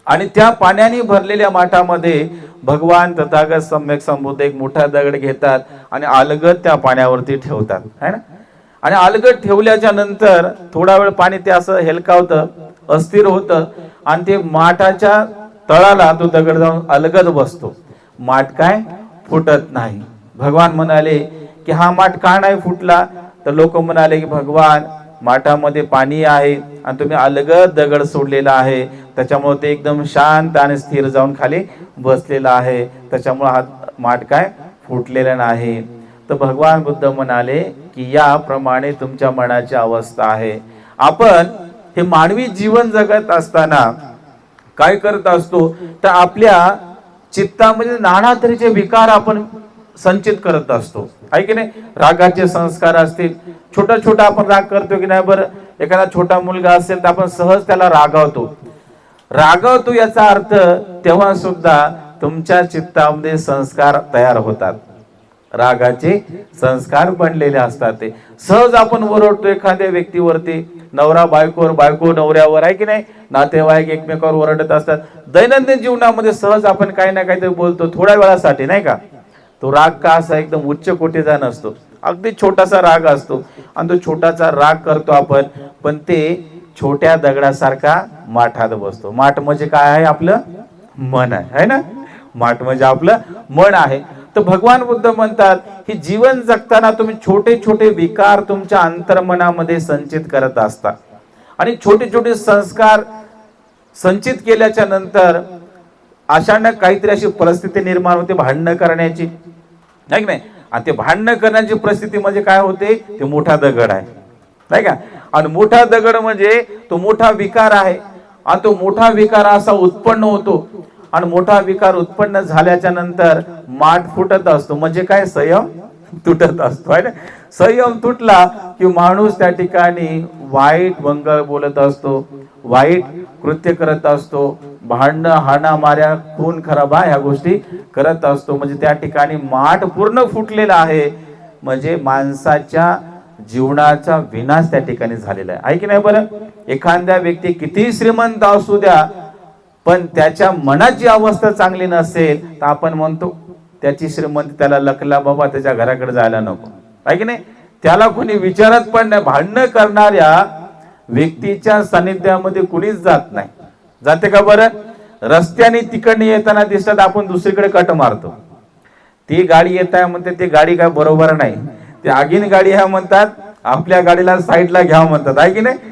आणि त्या पाण्याने भरलेल्या माठामध्ये भगवान तथागत सम्यक संबुद्ध एक मोठा दगड घेतात आणि अलगद त्या पाण्यावरती ठेवतात, है ना. आणि अलगद ठेवल्याच्या नंतर थोडा वेळ पाणी ते असं हेलकावतं, अस्थिर होतं आणि ते माठाच्या तळाला तो दगड जाऊन अलगद बसतो. माठ काय फुटत नाही. भगवान म्हणाले की हा माठ का नाही फुटला? तर लोक म्हणाले की भगवान, माठामध्ये पाणी आहे आणि तुम्ही अलगद दगड सोडलेला आहे, त्याच्यामुळे ते एकदम शांत आणि स्थिर जाऊन खाली बसलेला आहे, त्याच्यामुळे हा माठ काय फुटलेला नाही. तर भगवान बुद्ध म्हणाले की याप्रमाणे तुमच्या मनाची अवस्था आहे. आपण हे मानवी जीवन जगत असताना काय करत असतो तर आपल्या चित्तामध्ये नाना तऱ्हेचे विकार आपण संचित करत असतो, आहे की नाही. रागाचे संस्कार असतील, छोटा छोटा आपण राग करतो की नाही. बरं, एखादा छोटा मुलगा असेल तर आपण सहज त्याला रागवतो याचा अर्थ तेव्हा सुद्धा तुमच्या चित्तामध्ये संस्कार तयार होतात. रागाचे संस्कार बनलेले असतात. ते सहज आपण ओरडतो एखाद्या व्यक्तीवरती, नवरा बायकोवर, बायको नवऱ्यावर, आहे की नाही. नातेवाईक एकमेकावर ओरडत असतात. दैनंदिन जीवनामध्ये सहज आपण काही ना काहीतरी बोलतो थोड्या वेळासाठी, नाही का. तो राग का असा एकदम उच्च कोटीचा नसतो, अगदी छोटासा राग असतो आणि तो छोटासा राग करतो आपण, पण ते छोट्या दगडासारखा माठात बसतो. माठ म्हणजे काय आहे? आपलं मन आहे ना. माठ म्हणजे आपलं मन आहे. तर भगवान बुद्ध म्हणतात की जीवन जगताना तुम्ही छोटे छोटे विकार तुमच्या अंतर्मनामध्ये संचित करत असता आणि छोटे छोटे संस्कार संचित केल्याच्या नंतर अचानक काहीतरी अशी परिस्थिती निर्माण होते भांडणं करण्याची, नाही नाही. आणि ते भांडणं करण्याची परिस्थिती म्हणजे काय होते? ते मोठा दगड आहे, नाही का. आणि मोठा दगड म्हणजे तो मोठा विकार आहे आणि तो मोठा विकार असा उत्पन्न होतो आणि मोठा विकार उत्पन्न झाल्याच्या नंतर माठ फुटत असतो. म्हणजे काय? संयम तुटत असतो, आहे ना. संयम तुटला की माणूस त्या ठिकाणी वाईट वंगळ बोलत असतो, वाईट कृत्य करत असतो, भांडणं हाणामाऱ्या खून खराबा ह्या गोष्टी करत असतो. म्हणजे त्या ठिकाणी माठ पूर्ण फुटलेला आहे. म्हणजे माणसाच्या जीवनाचा विनाश त्या ठिकाणी झालेला आहे की नाही. बरं, एखाद्या व्यक्ती किती श्रीमंत असू द्या पण त्याच्या मनाची अवस्था चांगली नसेल तर आपण म्हणतो त्याची श्रीमंती त्याला लकला बाबा, त्याच्या घराकडे जायला नको, आहे की नाही. त्याला कोणी विचारत पण नाही. भांडणं करणाऱ्या व्यक्तीच्या सानिध्यामध्ये कुणीच जात नाही. जाते का? बरं, रस्त्याने तिकडने येताना दिसतात आपण दुसरीकडे कट मारतो. ती गाडी येत आहे म्हणते ती गाडी काय बरोबर नाही, ती आगीन गाडी ह्या म्हणतात, आपल्या गाडीला साईडला घ्या म्हणतात, आहे की नाही.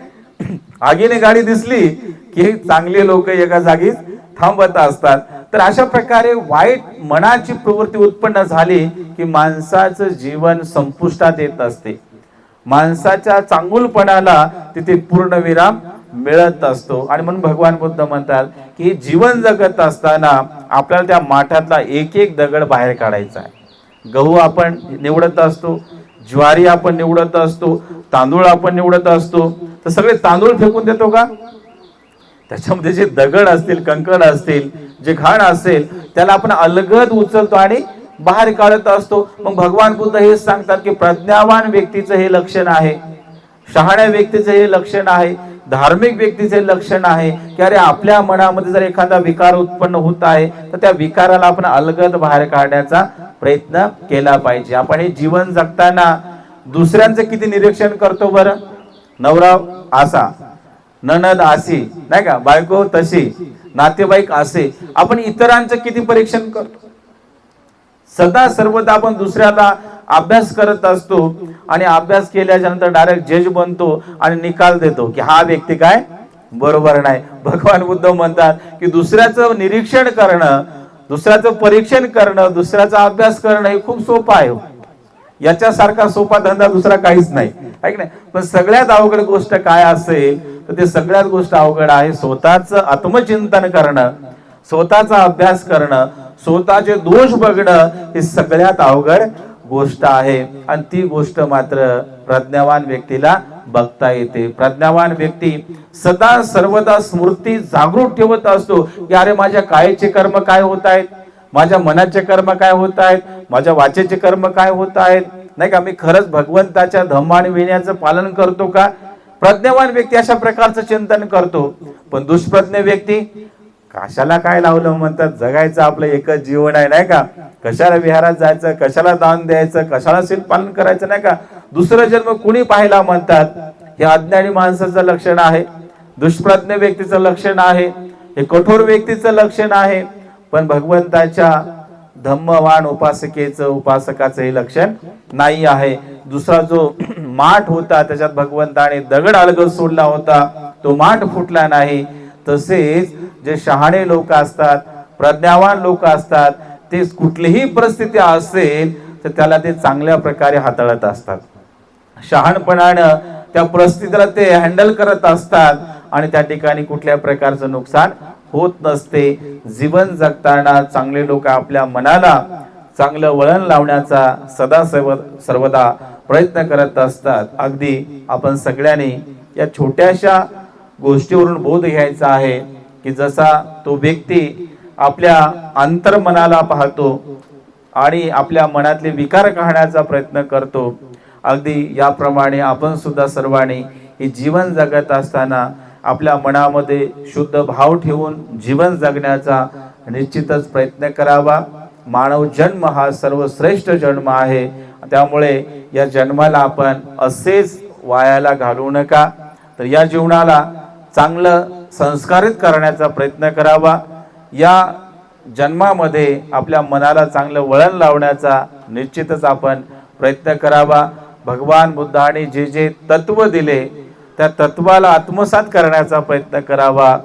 आगीने गाडी दिसली की चांगले लोक एका जागीच थांबत असतात. तर अशा प्रकारे वाईट मनाची प्रवृत्ती उत्पन्न झाली की माणसाचं जीवन संपुष्टात येत असते. माणसाच्या चांगुलपणाला तिथे पूर्णविराम मिळत असतो. आणि म्हणून भगवान बुद्ध म्हणतात की जीवन जगत असताना आपल्याला त्या माठातला एक एक दगड बाहेर काढायचा आहे. गहू आपण निवडत असतो, ज्वारी आपण निवडत असतो, तांदूळ आपण निवडत असतो, तर सगळे तांदूळ फेकून देतो का? त्याच्यामध्ये जे दगड असतील, कंकण असतील, जे घाण असेल त्याला आपण अलगद उचलतो आणि बाहेर काढत असतो. मग भगवान बुद्ध हे सांगतात की प्रज्ञावान व्यक्तीचं हे लक्षण आहे शहाण्या व्यक्तीचे हे लक्षण आहे, धार्मिक व्यक्तीचे लक्षण आहे की अरे आपल्या मनामध्ये जर एखादा विकार उत्पन्न होत आहे तर त्या विकाराला आपण अलगद बाहेर काढण्याचा प्रयत्न केला पाहिजे. आपण हे जीवन जगताना दुसऱ्यांचं किती निरीक्षण करतो बरं? नवरा असा, ननद अशी, नाही का, बायको तशी, नातेवाईक असे, आपण इतरांचं किती परीक्षण करतो? सदा सर्वदा आपण दुसऱ्याला अभ्यास करत असतो आणि अभ्यास केल्याच्या नंतर डायरेक्ट जज बनतो आणि निकाल देतो की हा व्यक्ती काय बरोबर नाही. भगवान बुद्ध म्हणतात की दुसऱ्याचं निरीक्षण करणं, दुसऱ्याचं परीक्षण करणं, दुसऱ्याचा अभ्यास करणं हे खूप सोपं आहे. याच्यासारखा सोपा धंदा दुसरा काहीच नाही, आहे की नाही? पण सगळ्यात अवघड गोष्ट काय असेल तर ते सगळ्यात गोष्ट अवघड आहे स्वतःच आत्मचिंतन करणं, स्वतःचा अभ्यास करणं, स्वतःचे दोष बघणं हे सगळ्यात अवघड गोष्ट आहे. आणि ती गोष्ट मात्र प्रज्ञावान व्यक्तीला बघता येते. प्रज्ञावान व्यक्ती सदा सर्वदा स्मृती जागृत ठेवत असतो की अरे माझ्या कायेचे कर्म काय होत आहेत, माझ्या मनाचे कर्म काय होत आहेत, माझ्या वाचेचे कर्म काय होत आहेत, नाही का, मी खरंच भगवंताच्या धम्म आणि विनयाचं पालन करतो का? प्रज्ञावान व्यक्ती अशा प्रकारचं चिंतन करतो. पण दुष्प्रज्ञ व्यक्ती कशाला काय लावलं म्हणतात, जगायचं आपलं एकच जीवन आहे, नाही का, कशाला विहारात जायचं, कशाला दान द्यायचं, कशाला शील पालन करायचं, नाही का, दुसरं जन्म कुणी पाहायला म्हणतात. हे अज्ञानी माणसाचं लक्षण आहे, दुष्प्रज्ञ व्यक्तीचं लक्षण आहे, हे कठोर व्यक्तीचं लक्षण आहे. पण भगवंताच्या धम्मवान उपासकाचं हे लक्षण नाही आहे. दुसरा जो माठ होता त्याच्यात भगवंताने दगड अलगद सोडला होता, तो माठ फुटला नाही. तसेच जे शहाणे लोक असतात, प्रज्ञावान लोक असतात, ते कुठलीही परिस्थिती असेल तर त्याला ते चांगल्या प्रकारे हाताळत असतात. शहाणपणानं त्या परिस्थितीला ते हँडल करत असतात आणि त्या ठिकाणी कुठल्या प्रकारचं नुकसान होत नसते. जीवन जगताना चांगले लोक आपल्या मनाला चांगलं वळण लावण्याचा सदा सर्वदा प्रयत्न करत असतात. अगदी आपण सगळ्यांनी या छोट्याशा गोष्टीवरून बोध घ्यायचा आहे की जसा तो व्यक्ती आपल्या अंतर्मनाला पाहतो आणि आपल्या मनातले विकार काढण्याचा प्रयत्न करतो, अगदी याप्रमाणे आपण सुद्धा सर्वांनी हे जीवन जगत असताना आपल्या मनामध्ये शुद्ध भाव ठेवून जीवन जगण्याचा निश्चितच प्रयत्न करावा. मानव जन्म हा सर्वश्रेष्ठ जन्म आहे, त्यामुळे या जन्माला आपण असेच वायाला घालवू नका, तर या जीवनाला चांगलं संस्कारित करण्याचा प्रयत्न करावा. या जन्मामध्ये आपल्या मनाला चांगलं वळण लावण्याचा निश्चितच आपण प्रयत्न करावा. भगवान बुद्धाने जे जे तत्व दिले त्या तत्वाला आत्मसात करण्याचा प्रयत्न करावा.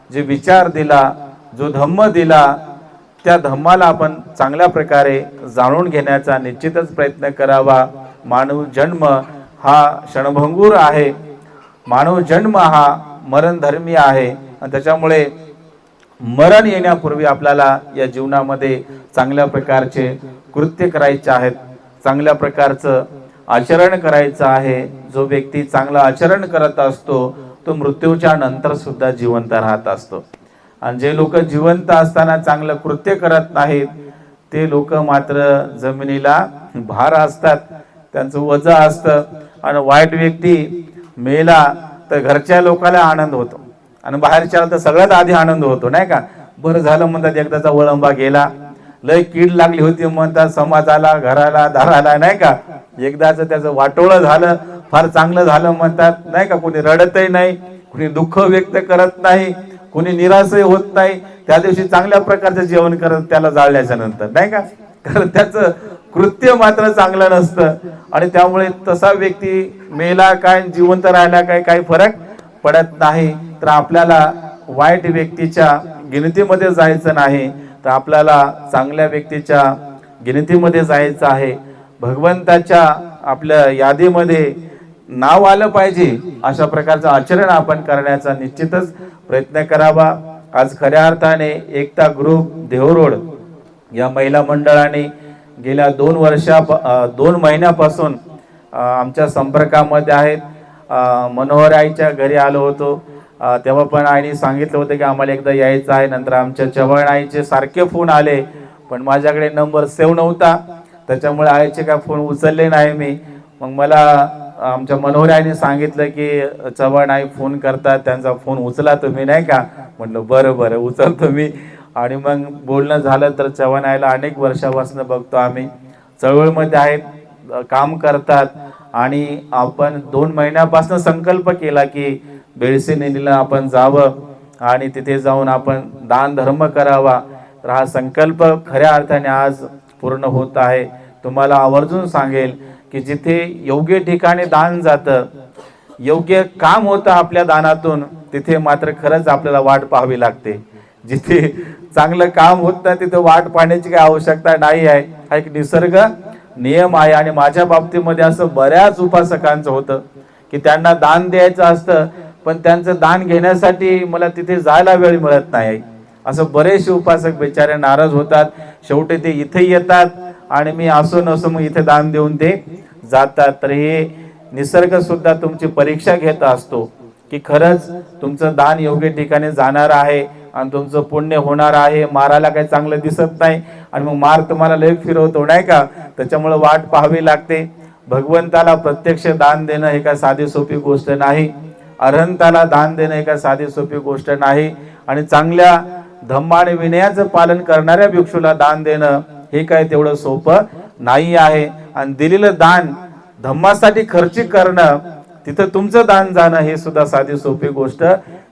जे विचार दिला, जो धम्म दिला, त्या धम्माला आपण चांगल्या प्रकारे जाणून घेण्याचा निश्चितच प्रयत्न करावा. मानव जन्म हा क्षणभंगूर आहे, मानव जन्म हा मरणधर्मी आहे आणि त्याच्यामुळे मरण येण्यापूर्वी आपल्याला या जीवनामध्ये चांगल्या प्रकारचे कृत्य करायचे आहेत, चांगल्या प्रकारचं आचरण करायचं आहे. जो व्यक्ती चांगलं आचरण करत असतो तो मृत्यूच्या नंतर सुद्धा जिवंत राहत असतो. आणि जे लोक जिवंत असताना चांगलं कृत्य करत नाहीत ते लोक मात्र जमिनीला भार असतात, त्यांचं वजन असतं. आणि वाईट व्यक्ती मेला तर घरच्या लोकांना आनंद होतो आणि बाहेरच्या तर सगळ्यात आधी आनंद होतो, नाही का. बरं झालं म्हणतात एकदाचा वळंबा गेला, लय कीड लागली होती म्हणतात समाजाला, घराला, दाराला, नाही का. एकदाच त्याचं वाटोळं झालं, फार चांगलं झालं म्हणतात, नाही का. कोणी रडतही नाही, कोणी दुःख व्यक्त करत नाही, कोणी निराशही होत नाही. त्या दिवशी चांगल्या प्रकारचं जेवण करत त्याला जाळल्याच्या नंतर, नाही का, कारण त्याचं कृत्य मात्र चांगलं नसतं. आणि त्यामुळे तसा व्यक्ती मेला काय जिवंत राहिला काय काही फरक पडत नाही. तर आपल्याला वाईट व्यक्तीच्या गिनतीमध्ये जायचं नाही, तर आपल्याला चांगल्या व्यक्तीच्या गिनतीमध्ये जायचं आहे. भगवंताच्या आपल्या यादीमध्ये नाव आलं पाहिजे अशा प्रकारचं आचरण आपण करण्याचा निश्चितच प्रयत्न करावा. आज खऱ्या अर्थाने एकता ग्रुप देहरोड या महिला मंडळाने गेल्या 2 महिन्यापासून आमच्या संपर्कामध्ये आहेत. मनोहर आईच्या घरी आलो होतो तेव्हा पण आईने सांगितलं होतं की आम्हाला एकदा यायचं आहे. नंतर आमच्या चव्हाण आईचे सारखे फोन आले, पण माझ्याकडे नंबर सेव्ह नव्हता, त्याच्यामुळे आईचे काय फोन उचलले नाही मी. मग मला आमच्या मनोहराने सांगितलं की चव्हाण आई फोन करतात, त्यांचा फोन उचला तुम्ही, नाही का. म्हटलं बरं बरं उचलतो मी. आणि मग बोलणं झालं तर चव्हाण आईला अनेक वर्षापासून बघतो आम्ही, चळवळमध्ये आहेत, काम करतात. आणि आपण 2 महिन्यापासून संकल्प केला की बेळसेनेला आपण जावं आणि तिथे जाऊन आपण दान धर्म करावा. तर हा संकल्प खऱ्या अर्थाने आज पूर्ण होत आहे. तुम्हाला आवर्जून सांगेल की जिथे योग्य ठिकाणी दान जातं, योग्य काम होतं आपल्या दानातून, तिथे मात्र खरंच आपल्याला वाट पाहावी लागते. जिथे चांगलं काम होत नाही तिथे वाट पाहण्याची काही आवश्यकता नाही आहे. हा एक निसर्ग नियम आहे. आणि माझ्या बाबतीमध्ये असं बऱ्याच उपासकांचं होतं की त्यांना दान द्यायचं असतं, पण त्यांचं दान घेण्यासाठी मला तिथे जायला वेळ मिळत नाही. असं बरेचसे उपासक बिचारे नाराज होतात. शेवटी ते इथे येतात आणि मी असो नसो मग इथे दान देऊन ते जातात. तर हे निसर्ग सुद्धा तुमची परीक्षा घेत असतो की खरंच तुमचं दान योग्य ठिकाणी जाणार आहे आणि तुमचं पुण्य होणार आहे. मारायला काही चांगलं दिसत नाही आणि मग मार तुम्हाला लय फिरवतो, नाही का. त्याच्यामुळे वाट पाहावी लागते. भगवंताला प्रत्यक्ष दान देणं हे काय साधी सोपी गोष्ट नाही. अरहंताला दान देणं हे काय साधी सोपी गोष्ट नाही. आणि चांगल्या धम्म आणि विनयाचं पालन करणाऱ्या भिक्षूला दान देणं हे काय तेवढं सोपं नाही आहे. आणि दिलेलं दान धम्मासाठी खर्ची करणं, तिथं तुमचं दान जाणं हे सुद्धा साधी सोपी गोष्ट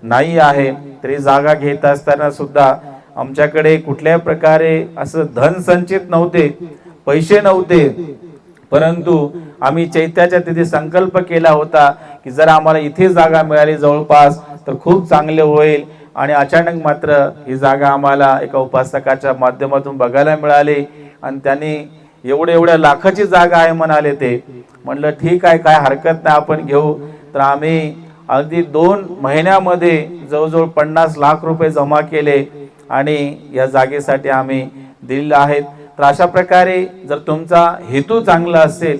नाही आहे. तरी जागा घेत असताना सुद्धा आमच्याकडे कुठल्याही प्रकारे असं धन संचित नव्हते, पैसे नव्हते, परंतु आम्ही चैत्याच्या तिथे संकल्प केला होता की जर आम्हाला इथे जागा मिळाली जवळपास तर खूप चांगले होईल. आणि अचानक मात्र ही जागा आम्हाला एका उपासकाच्या माध्यमातून बघायला मिळाली आणि त्यांनी एवढ्या लाखाची जागा आहे म्हणाले. ते म्हणलं ठीक आहे, काय हरकत नाही, आपण घेऊ. तर आम्ही अगदी 2 महिन्यामध्ये जवळजवळ 50 लाख रुपये जमा केले आणि या जागेसाठी आम्ही दिलेले आहेत. तर अशा प्रकारे जर तुमचा हेतू चांगला असेल,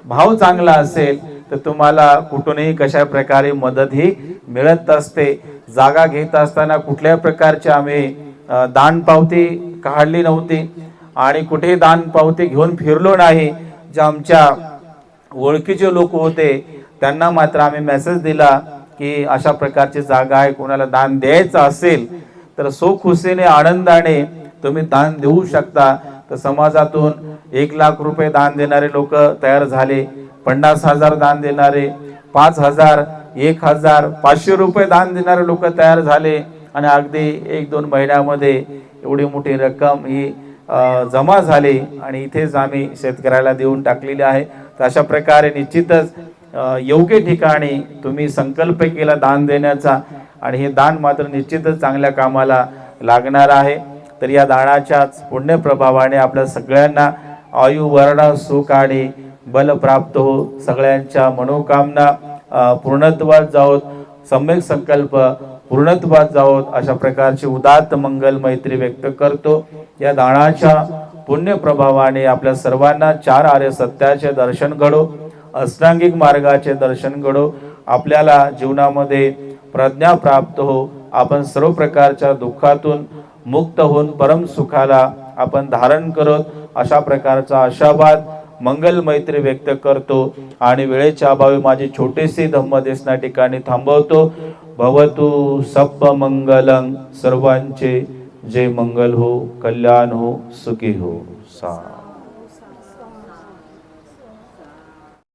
भाव चांगला असेल, तर तुम्हाला कुठूनही कशा प्रकारे मदत ही मिळत असते. जागा घेत असताना कुठल्याही प्रकारची आम्ही दान पावती काढली नव्हती आणि कुठेही दान पावती घेऊन फिरलो नाही. जे आमच्या ओळखीचे लोक होते त्यांना मात्र आम्ही मेसेज दिला की अशा प्रकारची जागा आहे, कोणाला दान द्यायचं असेल तर सुखुशीने आनंदाने तुम्ही दान देऊ शकता. तर समाजातून 1 लाख रुपये दान देणारे लोक तयार झाले, 50,000 दान देणारे, 5,000, 1,000, 500 रुपये दान देणारे लोक तयार झाले. आणि अगदी 1-2 महिन्यामध्ये एवढी मोठी रक्कम ही जमा झाली आणि इथेच आम्ही शेतकऱ्याला देऊन टाकलेली आहे. तर अशा प्रकारे निश्चितच योग्य ठिकाणी तुम्ही संकल्प केला दान देण्याचा आणि हे दान मात्र निश्चितच चांगल्या कामाला लागणार आहे. तर या दानाच्याच पुण्य प्रभावाने आपल्या सगळ्यांना आयु वर्ण सुख आणि बल प्राप्त हो, सगळ्यांच्या मनोकामना पूर्णत्वात जावोत, सम्यक संकल्प पूर्णत्वात जावोत, अशा प्रकारची उदात्त मंगल मैत्री व्यक्त करतो. या दानाच्या पुण्य प्रभावाने आपल्या सर्वांना 4 आर्य सत्याचे दर्शन घडो, अष्टांगिक मार्गाचे दर्शन घडो, आपल्याला जीवनामध्ये प्रज्ञा प्राप्त हो, आपण सर्व प्रकारच्या दुःखातून मुक्त होऊन परम सुखाला आपण धारण करत, अशा प्रकारचा आशावाद मंगल मैत्री व्यक्त करतो. आणि वेळेच्या अभावी माझी छोटीशी धम्मदेशना ठिकाणी थांबवतो. भवतु सप्प मंगलं, सर्वांचे जय मंगल हो, कल्याण हो, सुखी हो. सा